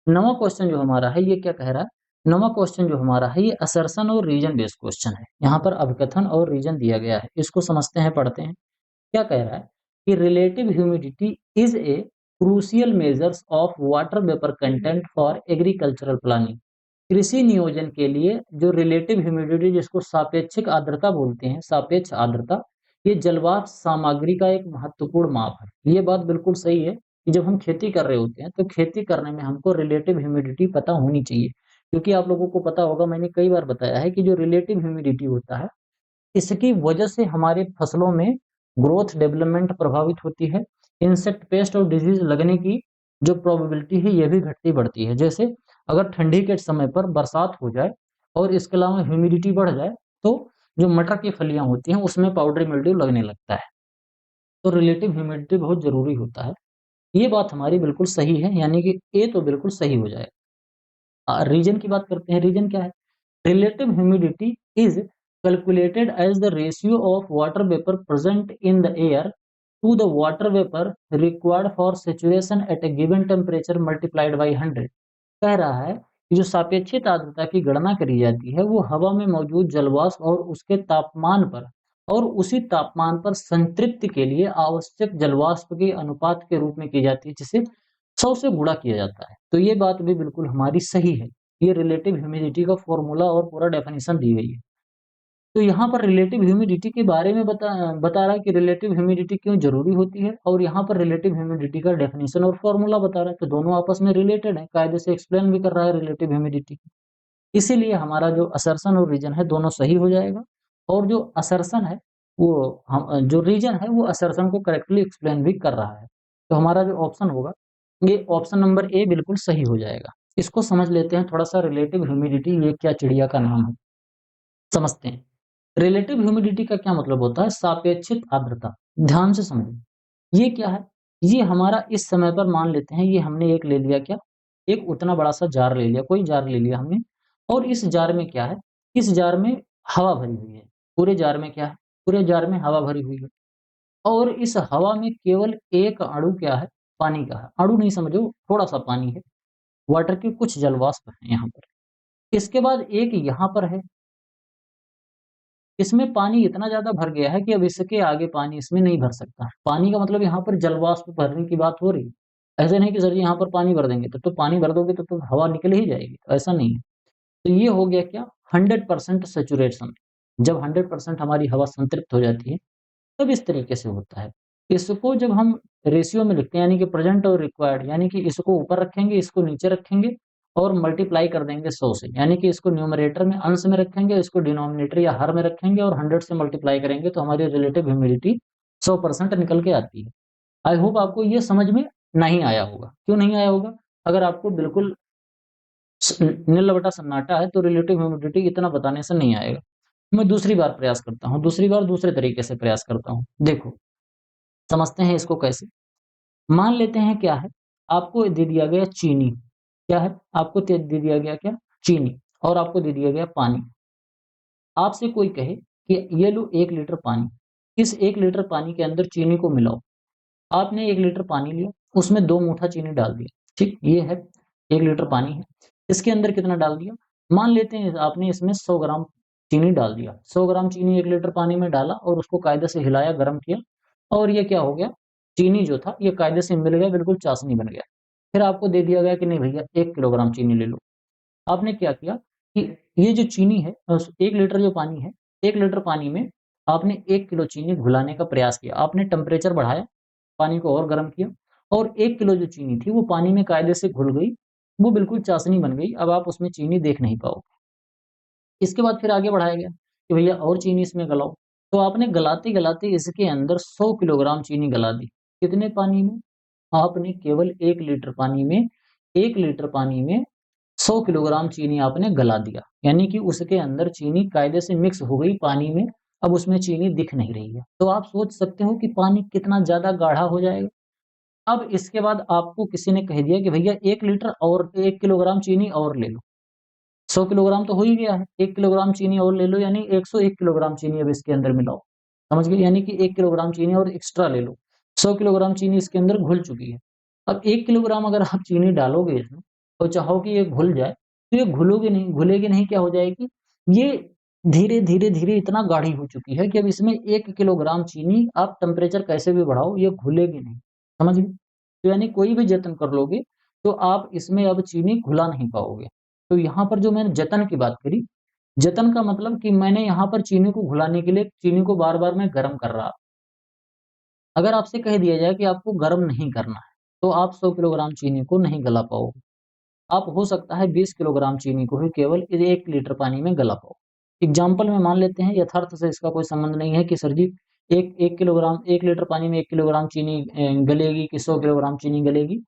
A: 9वां क्वेश्चन जो हमारा है ये क्या कह रहा है? 9वां क्वेश्चन जो हमारा है ये असर्शन और रीजन बेस्ड क्वेश्चन है। यहाँ पर अभिकथन और रीजन दिया गया है, इसको समझते हैं, पढ़ते हैं। क्या कह रहा है कि relative humidity is a crucial measures of water vapour content for agricultural planning. कृषि नियोजन के लिए जो रिलेटिव ह्यूमिडिटी, जिसको सापेक्षिक आर्द्रता बोलते हैं, सापेक्ष आर्द्रता, ये जलवाष्प सामग्री का एक महत्वपूर्ण माप है। ये बात बिल्कुल सही है कि जब हम खेती कर रहे होते हैं तो खेती करने में हमको रिलेटिव ह्यूमिडिटी पता होनी चाहिए। क्योंकि आप लोगों को पता होगा, मैंने कई बार बताया है कि जो रिलेटिव ह्यूमिडिटी होता है, इसकी वजह से हमारे फसलों में ग्रोथ डेवलपमेंट प्रभावित होती है। इंसेक्ट पेस्ट और डिजीज लगने की जो प्रोबेबिलिटी है ये भी घटती बढ़ती है। जैसे अगर ठंडी के समय पर बरसात हो जाए और इसके अलावा ह्यूमिडिटी बढ़ जाए तो जो मटर की फलियां होती हैं उसमें पाउडरी मिल्ड्यू लगने लगता है। तो रिलेटिव ह्यूमिडिटी बहुत जरूरी होता है। ये बात हमारी बिल्कुल सही है, यानी कि ए तो बिल्कुल सही हो जाएगा। रीजन की बात करते हैं। रीजन क्या है? Relative humidity is calculated as the ratio of water vapor present in the air to the water vapor required for saturation at a given temperature multiplied by 100। कह रहा है कि जो सापेक्षिक आर्द्रता की गणना करी जाती है वो हवा में मौजूद जलवाष्प और उसके तापमान पर और उसी तापमान पर संतृप्ति के लिए आवश्यक जलवाष्प के अनुपात के रूप में की जाती है, जिसे 100 से गुणा किया जाता है। तो ये बात भी बिल्कुल हमारी सही है। ये रिलेटिव ह्यूमिडिटी का फॉर्मूला और पूरा डेफिनेशन दी गई है। तो यहाँ पर रिलेटिव ह्यूमिडिटी के बारे में बता रहा है कि रिलेटिव ह्यूमिडिटी क्यों जरूरी होती है, और यहाँ पर रिलेटिव ह्यूमिडिटी का डेफिनेशन और फॉर्मूला बता रहा है। तो दोनों आपस में रिलेटेड है, कायदे से एक्सप्लेन भी कर रहा है रिलेटिव ह्यूमिडिटी। इसीलिए हमारा जो असर्शन और रीजन है दोनों सही हो जाएगा। और जो असर्शन है वो हम जो रीजन है वो असर्शन को करेक्टली एक्सप्लेन भी कर रहा है। तो हमारा जो ऑप्शन होगा ये ऑप्शन नंबर ए बिल्कुल सही हो जाएगा। इसको समझ लेते हैं थोड़ा सा, रिलेटिव ह्यूमिडिटी ये क्या चिड़िया का नाम है, समझते हैं। रिलेटिव ह्यूमिडिटी का क्या मतलब होता है? सापेक्षिक आर्द्रता। ध्यान से समझो ये क्या है। ये हमारा इस समय पर मान लेते हैं, ये हमने एक ले लिया, क्या, एक उतना बड़ा सा जार ले लिया, कोई जार ले लिया हमने। और इस जार में क्या है? इस जार में हवा भरी हुई है। पूरे जार में क्या है? पूरे जार में हवा भरी हुई है। और इस हवा में केवल एक अणु क्या है? पानी का है। अणु नहीं समझो, थोड़ा सा पानी है। वाटर के कुछ जलवाष्प है यहाँ पर। इसके बाद एक यहाँ पर है, इसमें पानी इतना ज्यादा भर गया है कि अब इसके आगे पानी इसमें नहीं भर सकता। पानी का मतलब यहाँ पर जल वाष्प भरने की बात हो रही है। ऐसे नहीं कि सर जी यहाँ पर पानी भर देंगे, तो पानी भर दोगे तो हवा निकल ही जाएगी, ऐसा नहीं है। तो ये हो गया क्या, 100% सेचुरेशन। जब 100% हमारी हवा संतृप्त हो जाती है तब इस तरीके से होता है। इसको जब हम रेशियो में लिखते हैं, यानी कि प्रेजेंट और रिक्वायर्ड, यानी कि इसको ऊपर रखेंगे, इसको नीचे रखेंगे और मल्टीप्लाई कर देंगे 100 से, यानी कि इसको न्यूमरेटर में अंश में रखेंगे, इसको डिनोमिनेटर या हर में रखेंगे और 100 से मल्टीप्लाई करेंगे तो हमारी रिलेटिव ह्यूमिडिटी 100% निकल के आती है। आई होप आपको ये समझ में नहीं आया होगा। क्यों नहीं आया होगा? अगर आपको बिल्कुल नील बटा सन्नाटा है तो रिलेटिव ह्यूमिडिटी इतना बताने से नहीं आएगा। मैं दूसरी बार प्रयास करता हूँ, दूसरी बार दूसरे तरीके से प्रयास करता हूँ। देखो, समझते हैं इसको कैसे। मान लेते हैं क्या है, आपको दे दिया गया चीनी। क्या है? आपको दे दिया गया क्या? चीनी। और आपको दे दिया गया पानी। आपसे कोई कहे कि ये लो 1 लीटर पानी, इस 1 लीटर पानी के अंदर चीनी को मिलाओ। आपने 1 लीटर पानी लिया, उसमें 2 मुट्ठा चीनी डाल दिया। ठीक, ये है 1 लीटर पानी है। इसके अंदर कितना डाल दिया? मान लेते हैं आपने इसमें 100 ग्राम चीनी डाल दिया। 100 ग्राम चीनी 1 लीटर पानी में डाला और उसको कायदे से हिलाया, गर्म किया, और ये क्या हो गया? चीनी जो था ये कायदे से मिल गया, बिल्कुल चाशनी बन गया। फिर आपको दे दिया गया कि नहीं भैया 1 किलोग्राम चीनी ले लो। आपने क्या किया कि ये जो चीनी है, 1 लीटर जो पानी है, 1 लीटर पानी में आपने 1 किलो चीनी घुलाने का प्रयास किया। आपने टेम्परेचर बढ़ाया, पानी को और गर्म किया, और 1 किलो जो चीनी थी वो पानी में कायदे से घुल गई, वो बिल्कुल चाशनी बन गई। अब आप उसमें चीनी देख नहीं पाओगे। इसके बाद फिर आगे बढ़ाया गया कि भैया और चीनी इसमें गलाओ। तो आपने गलाते-गलाते इसके अंदर 100 किलोग्राम चीनी गला दी। कितने पानी में? आपने केवल 1 लीटर पानी में, 1 लीटर पानी में 100 किलोग्राम चीनी आपने गला दिया। यानी कि उसके अंदर चीनी कायदे से मिक्स हो गई पानी में, अब उसमें चीनी दिख नहीं रही है। तो आप सोच सकते हो कि पानी कितना ज़्यादा गाढ़ा हो जाएगा। अब इसके बाद आपको किसी ने कह दिया कि भैया 1 लीटर और 1 किलोग्राम चीनी और ले लो। 100 किलोग्राम तो हो ही गया है, 1 किलोग्राम चीनी और ले लो, यानी 101 किलोग्राम चीनी अब इसके अंदर मिलाओ। समझ गए? यानी कि 1 किलोग्राम चीनी और एक्स्ट्रा ले लो। 100 किलोग्राम चीनी इसके अंदर घुल चुकी है। अब 1 किलोग्राम अगर आप चीनी डालोगे इसमें और चाहो कि ये घुल जाए, तो ये घुलेगी नहीं, क्या हो जाएगी? ये धीरे, धीरे, धीरे इतना गाढ़ी हो चुकी है कि अब इसमें 1 किलोग्राम चीनी आप टेम्परेचर कैसे भी बढ़ाओ, ये घुलेगी नहीं। समझ गए? तो यानी कोई भी जतन कर लोगे, तो आप इसमें अब चीनी घुला नहीं पाओगे। तो यहाँ पर जो मैंने जतन की बात करी, जतन का मतलब कि मैंने यहाँ पर चीनी को घुलाने के लिए चीनी को बार-बार मैं गर्म कर रहा। अगर आपसे कह दिया जाए कि आपको गर्म नहीं करना है, तो आप 100 किलोग्राम चीनी को नहीं गला पाओगे। आप हो सकता है 20 किलोग्राम चीनी को ही केवल 1 लीटर पानी में गला पाओ। एग्ज़ाम्पल में मान लेते हैं, यथार्थ से इसका कोई संबंध नहीं है कि सर जी 1 किलोग्राम 1 लीटर पानी में 1 किलोग्राम चीनी गलेगी कि 100 किलोग्राम चीनी गलेगी।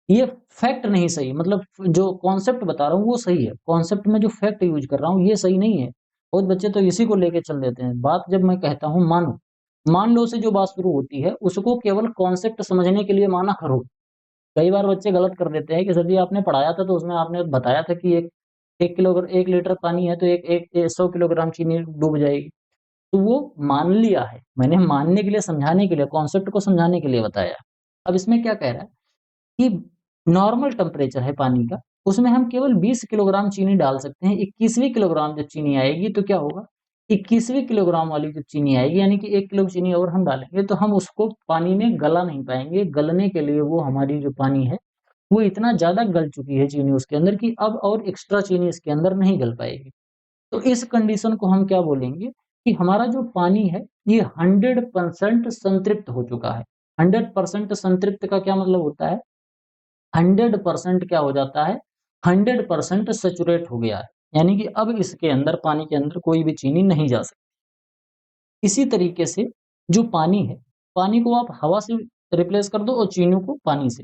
A: ये फैक्ट नहीं सही, मतलब जो कॉन्सेप्ट बता रहा हूँ वो सही है। कॉन्सेप्ट में जो फैक्ट यूज़ कर रहा हूँ ये सही नहीं है। बहुत बच्चे तो इसी को लेके चल देते हैं। बात जब मैं कहता हूँ मानो, मान लो से जो बात शुरू होती है उसको केवल कॉन्सेप्ट समझने के लिए माना करो। कई बार बच्चे गलत कर देते हैं कि सर जी आपने पढ़ाया था तो उसमें आपने बताया था कि 1 लीटर पानी है तो 100 किलोग्राम चीनी डूब जाएगी। तो वो मान लिया है। मैंने मानने के लिए, समझाने के लिए, कॉन्सेप्ट को समझाने के लिए बताया। अब इसमें क्या कह रहा है कि नॉर्मल टेम्परेचर है पानी का, उसमें हम केवल 20 किलोग्राम चीनी डाल सकते हैं। 21वीं किलोग्राम जब चीनी आएगी तो क्या होगा? 21वीं किलोग्राम वाली जब चीनी आएगी, यानी कि 1 किलो चीनी और हम डालेंगे तो हम उसको पानी में गला नहीं पाएँगे। गलने के लिए वो हमारी जो पानी है, वो इतना ज़्यादा गल चुकी है चीनी उसके अंदर कि अब और एक्स्ट्रा चीनी इसके अंदर नहीं गल पाएगी। तो इस कंडीशन को हम क्या बोलेंगे कि हमारा जो पानी है ये 100% संतृप्त हो चुका है। 100% संतृप्त का क्या मतलब होता है? 100% क्या हो जाता है? 100% सैचुरेट हो गया है। यानी कि अब इसके अंदर, पानी के अंदर कोई भी चीनी नहीं जा सकती। इसी तरीके से जो पानी है, पानी को आप हवा से रिप्लेस कर दो और चीनी को पानी से।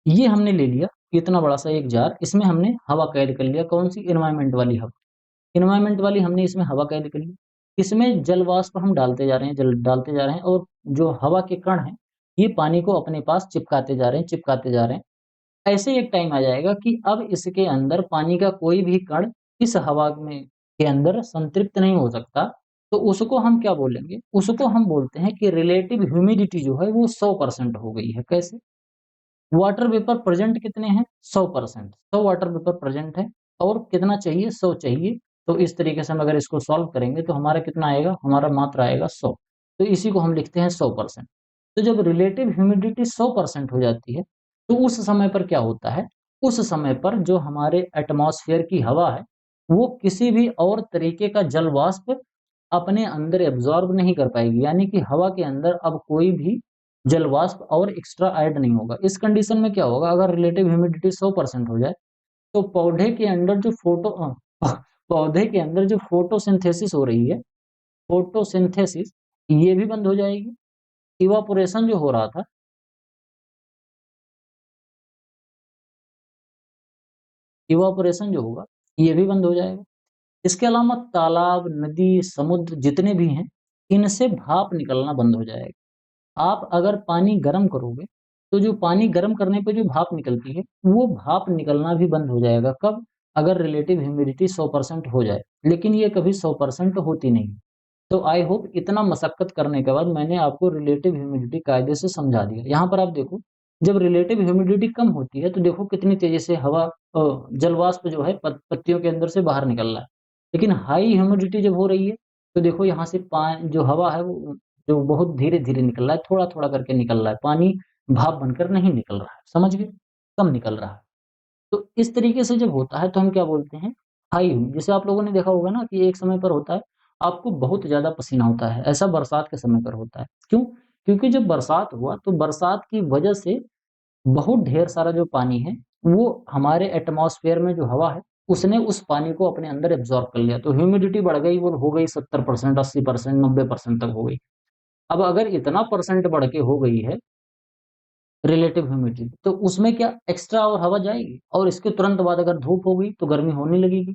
A: ये हमने ले लिया, इतना बड़ा-सा एक जार, इसमें हमने हवा कैद कर लिया, कौन-सी? एनवायरनमेंट वाली हवा। एनवायरनमेंट वाली हमने इसमें हवा कैद कर ली। इसमें जल वाष्प हम डालते जा रहे हैं, जल डालते जा रहे हैं, और जो हवा के कण हैं, ये पानी को अपने पास चिपकाते जा रहे हैं, चिपकाते जा रहे हैं। ऐसे एक टाइम आ जाएगा कि अब इसके अंदर पानी का कोई भी कण इस हवा में के अंदर संतृप्त नहीं हो सकता। तो उसको हम क्या बोलेंगे? उसको हम बोलते हैं कि रिलेटिव ह्यूमिडिटी जो है वो 100% हो गई है। कैसे? वाटर वेपर प्रेजेंट कितने हैं? 100%। 100 वाटर वेपर प्रेजेंट है। और कितना चाहिए, 100 चाहिए। तो इस तरीके से हम अगर इसको सॉल्व करेंगे तो हमारा कितना आएगा, हमारा मात्रा आएगा 100। तो इसी को हम लिखते हैं 100%। तो जब रिलेटिव ह्यूमिडिटी 100% हो जाती है तो उस समय पर क्या होता है, उस समय पर जो हमारे एटमॉस्फेयर की हवा है वो किसी भी और तरीके का जल वाष्प अपने अंदर एब्जॉर्ब नहीं कर पाएगी, यानी कि हवा के अंदर अब कोई भी जल वाष्प और एक्स्ट्रा ऐड नहीं होगा। इस कंडीशन में क्या होगा, अगर रिलेटिव ह्यूमिडिटी 100% हो जाए तो पौधे के अंदर जो फोटोसिंथेसिस हो रही है, फोटोसिंथेसिस, ये भी बंद हो जाएगी। इवापोरेशन जो हो रहा था, इवापोरेशन जो होगा ये भी बंद हो जाएगा। इसके अलावा तालाब, नदी, समुद्र जितने भी हैं, इनसे भाप निकलना बंद हो जाएगा। आप अगर पानी गर्म करोगे तो जो पानी गर्म करने पे जो भाप निकलती है वो भाप निकलना भी बंद हो जाएगा। कब, अगर रिलेटिव ह्यूमिडिटी 100% हो जाए, लेकिन ये कभी 100% होती नहीं। तो आई होप इतना मशक्कत करने के बाद मैंने आपको रिलेटिव ह्यूमिडिटी कायदे से समझा दिया। यहाँ पर आप देखो, जब रिलेटिव ह्यूमिडिटी कम होती है तो देखो कितनी तेजी से हवा, जल वाष्प जो है पत्तियों के अंदर से बाहर निकल रहा है। लेकिन हाई ह्यूमिडिटी जब हो रही है तो देखो यहाँ से जो हवा है वो जो बहुत धीरे धीरे निकल रहा है, थोड़ा थोड़ा करके निकल रहा है, पानी भाप बनकर नहीं निकल रहा है, समझ गए, कम निकल रहा है। तो इस तरीके से जब होता है तो हम क्या बोलते हैं, हाई। जैसे आप लोगों ने देखा होगा ना कि एक समय पर होता है आपको बहुत ज्यादा पसीना होता है, ऐसा बरसात के समय पर होता है। क्यों? क्योंकि जब बरसात हुआ तो बरसात की वजह से बहुत ढेर सारा जो पानी है वो हमारे एटमॉस्फेयर में जो हवा है उसने उस पानी को अपने अंदर एब्जॉर्ब कर लिया, तो ह्यूमिडिटी बढ़ गई, वो हो गई 70%, 80%, 90% तक हो गई। अब अगर इतना परसेंट बढ़ के हो गई है रिलेटिव ह्यूमिडिटी, तो उसमें क्या एक्स्ट्रा और हवा जाएगी, और इसके तुरंत बाद अगर धूप हो गई तो गर्मी होने लगेगी,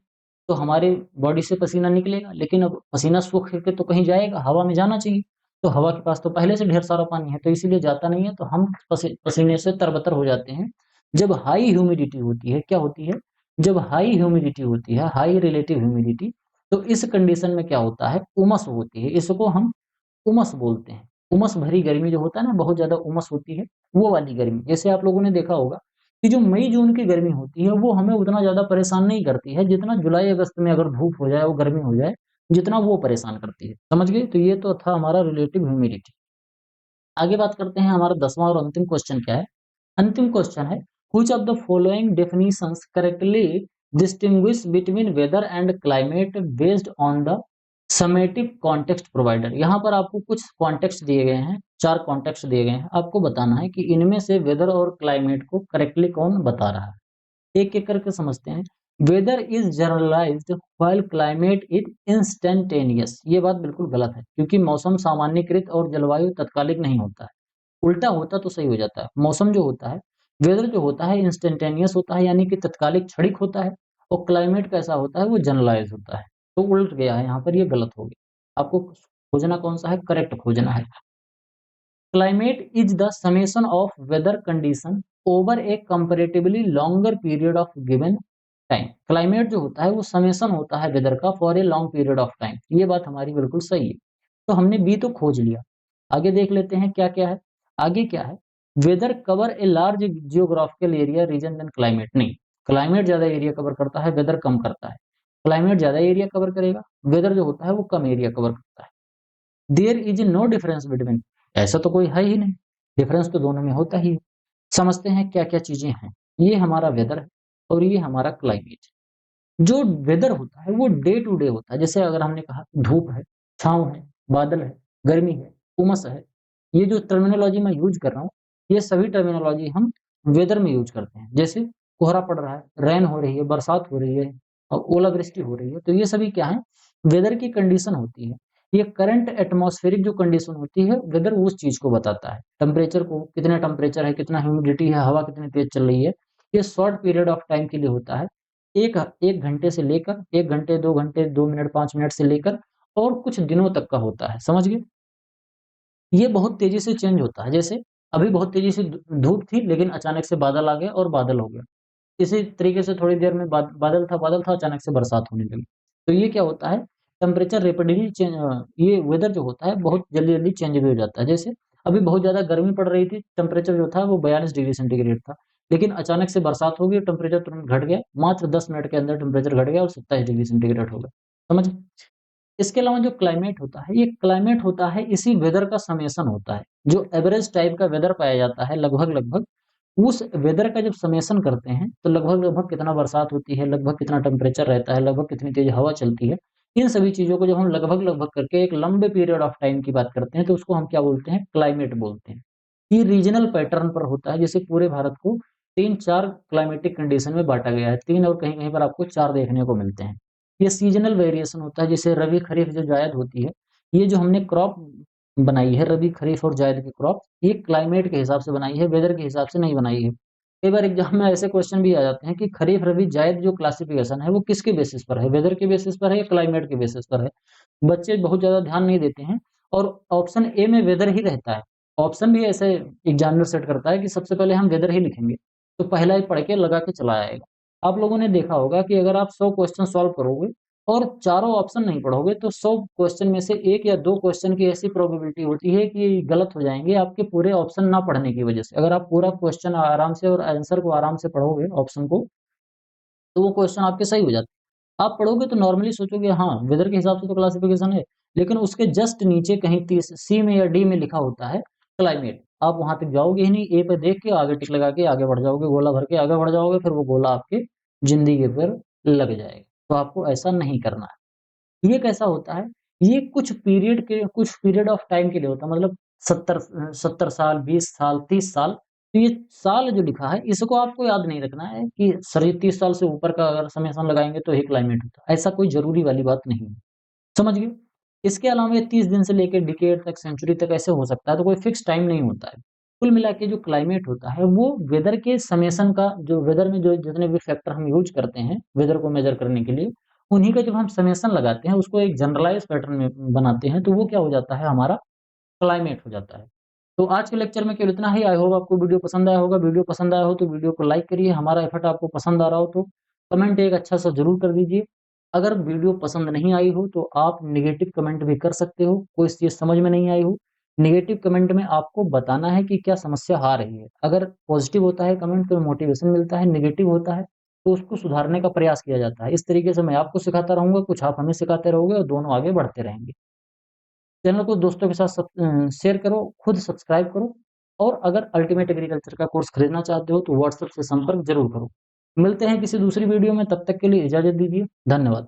A: तो हमारे बॉडी से पसीना निकलेगा। लेकिन अब पसीना सूख के तो कहीं जाएगा, हवा में जाना चाहिए। तो हवा के पास तो पहले से ढेर सारा पानी है तो इसीलिए जाता नहीं है, तो हम पसीने से तरबतर हो जाते हैं। जब हाई ह्यूमिडिटी होती है, क्या होती है, जब हाई ह्यूमिडिटी होती है, हाई रिलेटिव ह्यूमिडिटी, तो इस कंडीशन में क्या होता है, उमस होती है, इसको हम उमस बोलते हैं। उमस भरी गर्मी जो होता है ना, बहुत ज्यादा उमस होती है, वो वाली गर्मी। जैसे आप लोगों ने देखा होगा कि जो मई जून की गर्मी होती है वो हमें उतना ज्यादा परेशान नहीं करती है जितना जुलाई अगस्त में अगर धूप हो जाए और गर्मी हो जाए, जितना वो परेशान करती है। समझ गए? तो ये तो था हमारा रिलेटिव ह्यूमिडिटी। आगे बात करते हैं, हमारा 10वां और अंतिम क्वेश्चन क्या है। अंतिम क्वेश्चन है, which of the following definitions correctly distinguish between weather and climate based on the summative context provider. यहाँ पर आपको कुछ कॉन्टेक्स्ट दिए गए हैं, 4 कॉन्टेक्स्ट दिए गए हैं, आपको बताना है कि इनमें से वेदर और क्लाइमेट को करेक्टली कौन बता रहा है। एक एक करके समझते हैं। Weather is generalized while climate is instantaneous. ये बात बिल्कुल गलत है, क्योंकि मौसम सामान्यकृत और जलवायु तत्कालिक नहीं होता है। उल्टा होता तो सही हो जाता है। मौसम जो होता है, वेदर जो होता है इंस्टेंटेनियस होता है, यानी कि तत्कालिक क्षणिक होता है, और क्लाइमेट कैसा होता है, वो जनरलाइज होता है। तो उल्ट गया है यहाँ पर, ये गलत हो गया। आपको खोजना कौन सा है, करेक्ट खोजना है। Climate is the summation of weather condition over a comparatively longer period of given time। Climate जो होता है वो समेशन होता है वेदर का for a long period of time. ये बात हमारी बिल्कुल सही है। तो हमने बी तो खोज लिया। आगे देख लेते हैं क्या क्या है। आगे क्या है, weather cover a large geographical area region then climate. नहीं, क्लाइमेट ज्यादा एरिया कवर करता है, वेदर कम करता है। क्लाइमेट ज्यादा एरिया कवर करेगा, वेदर जो होता है वो कम एरिया कवर करता है। There is no difference between, ऐसा तो कोई है ही नहीं, डिफरेंस तो दोनों में होता ही है। समझते हैं क्या क्या चीजें हैं। ये हमारा वेदर है और ये हमारा क्लाइमेट। जो वेदर होता है वो डे टू डे होता है। जैसे अगर हमने कहा धूप है, छांव है, बादल है, गर्मी है, उमस है, ये जो टर्मिनोलॉजी मैं यूज कर रहा हूँ, ये सभी टर्मिनोलॉजी हम वेदर में यूज करते हैं। जैसे कोहरा पड़ रहा है, रेन हो रही है, बरसात हो रही है, और ओलावृष्टि हो रही है, तो ये सभी क्या है, वेदर की कंडीशन होती है। ये करंट एटमॉस्फेरिक जो कंडीशन होती है, वेदर उस चीज को बताता है। टेम्परेचर को, कितना टेम्परेचर है, कितना ह्यूमिडिटी है, हवा कितनी तेज चल रही है, ये शॉर्ट पीरियड ऑफ टाइम के लिए होता है। एक एक घंटे से लेकर, 1 घंटे, 2 घंटे, 2 मिनट, 5 मिनट से लेकर और कुछ दिनों तक का होता है। समझ गए? ये बहुत तेजी से चेंज होता है। जैसे अभी बहुत तेजी से धूप थी, लेकिन अचानक से बादल आ गए और बादल हो गया। इसी तरीके से थोड़ी देर में बादल था, अचानक से बरसात होने लगी। तो ये क्या होता है, टेम्परेचर रेपिडली चेंज, ये वेदर जो होता है बहुत जल्दी जल्दी चेंज भी हो जाता है। जैसे अभी बहुत ज्यादा गर्मी पड़ रही थी, टेम्परेचर जो था वो 42 डिग्री सेंटीग्रेड था, लेकिन अचानक से बरसात हो गई, टेम्परेचर तुरंत घट गया, मात्र 10 मिनट के अंदर टेम्परेचर घट गया और 27 डिग्री सेंटीग्रेड हो गया। समझ? इसके अलावा जो क्लाइमेट होता है, ये क्लाइमेट होता है इसी वेदर का समेशन होता है। जो एवरेज टाइप का वेदर पाया जाता है लगभग-लगभग, उस वेदर का जब समेशन करते हैं, तो लगभग-लगभग कितना बरसात होती है, लगभग कितना टेम्परेचर रहता है, लगभग कितनी तेज़ हवा चलती है। इन सभी चीज़ों को जब हम लगभग-लगभग करके एक लंबे पीरियड ऑफ टाइम की बात करते हैं, तो उसको हम क्या बोलते हैं? क्लाइमेट बोलते हैं। ये रीजनल पैटर्न पर होता है, जैसे पूरे भारत को 3-4 क्लाइमेटिक कंडीशन में बाँटा गया है। 3 और कहीं-कहीं पर आपको 4 देखने को मिलते हैं। ये सीज़नल वेरिएशन होता है, जैसे रबी, खरीफ जो जायद होती है, ये जो हमने क्रॉप बनाई है, रबी, खरीफ और जायद की क्रॉप, ये क्लाइमेट के हिसाब से बनाई है, वेदर के हिसाब से नहीं बनाई है। कई बार एग्ज़ाम में ऐसे क्वेश्चन भी आ जाते हैं कि खरीफ, रबी, जायद जो क्लासिफ़िकेशन है, वो किसके बेसिस पर है? वेदर के बेसिस पर है या क्लाइमेट के बेसिस पर है? बच्चे बहुत ज़्यादा ध्यान नहीं देते हैं और ऑप्शन ए में वेदर ही रहता है। ऑप्शन भी ऐसे एग्ज़ामिनर सेट करता है कि सबसे पहले हम वेदर ही लिखेंगे, तो पहला ही पढ़ के लगा के चला आएगा। आप लोगों ने देखा होगा कि अगर आप 100 क्वेश्चन सॉल्व करोगे और चारों ऑप्शन नहीं पढ़ोगे, तो 100 क्वेश्चन में से 1 या 2 क्वेश्चन की ऐसी प्रोबेबिलिटी होती है कि गलत हो जाएँगे आपके पूरे ऑप्शन ना पढ़ने की वजह से। अगर आप पूरा क्वेश्चन आराम से और आंसर को आराम से पढ़ोगे ऑप्शन को, तो वो क्वेश्चन आपके सही हो जाते हैं। आप पढ़ोगे तो नॉर्मली सोचोगे हाँ, वेदर के हिसाब से तो क्लासिफ़िकेशन है, लेकिन उसके जस्ट नीचे कहीं तीस सी में या डी में लिखा होता है क्लाइमेट। आप वहाँ तक जाओगे ही नहीं, ए पे देख के आगे टिक लगा के आगे बढ़ जाओगे, गोला भर के आगे बढ़ जाओगे, फिर वो गोला आपके ज़िंदगी पर लग जाएगा। तो आपको ऐसा नहीं करना है। ये कैसा होता है? ये कुछ पीरियड ऑफ टाइम के लिए होता है, मतलब 70 साल, 20 साल, 30 साल। तो ये साल जो लिखा है, इसको आपको याद नहीं रखना है कि सर ये 30 साल से ऊपर का अगर समेसन लगाएँगे तो ही क्लाइमेट होता है। ऐसा कोई ज़रूरी वाली बात नहीं है। समझ गए? इसके अलावा ये 30 दिन से लेके डिकेड तक, सेंचुरी तक ऐसे हो सकता है, तो कोई फिक्स टाइम नहीं होता है। कुल मिला के जो क्लाइमेट होता है, वो वेदर के समेशन का जो वेदर में जो जितने भी फैक्टर हम यूज़ करते हैं, वेदर को मेज़र करने के लिए, उन्हीं का जब हम समेशन लगाते हैं, उसको एक जनरलाइज़ पैटर्न में बनाते हैं, तो वो क्या हो जाता है हमारा क्लाइमेट हो जाता है। तो आज के लेक्चर में केवल इतना ही। आई होप आपको वीडियो पसंद आया होगा। वीडियो पसंद आया हो तो वीडियो को लाइक करिए। हमारा एफर्ट आपको पसंद आ रहा हो तो कमेंट एक अच्छा-सा ज़रूर कर दीजिए। अगर वीडियो पसंद नहीं आई हो तो आप नेगेटिव कमेंट भी कर सकते हो। कोई चीज़ समझ में नहीं आई हो, नेगेटिव कमेंट में आपको बताना है कि क्या समस्या आ रही है। अगर पॉज़िटिव होता है कमेंट तो मोटिवेशन मिलता है, नेगेटिव होता है तो उसको सुधारने का प्रयास किया जाता है। इस तरीके से मैं आपको सिखाता रहूँगा, कुछ आप हमें सिखाते रहोगे और दोनों आगे बढ़ते रहेंगे। चैनल को दोस्तों के साथ शेयर करो, खुद सब्सक्राइब करो और अगर अल्टीमेट एग्रीकल्चर का कोर्स खरीदना चाहते हो तो व्हाट्सएप से संपर्क ज़रूर करो। मिलते हैं किसी दूसरी वीडियो में, तब तक के लिए इजाज़त दीजिए। धन्यवाद।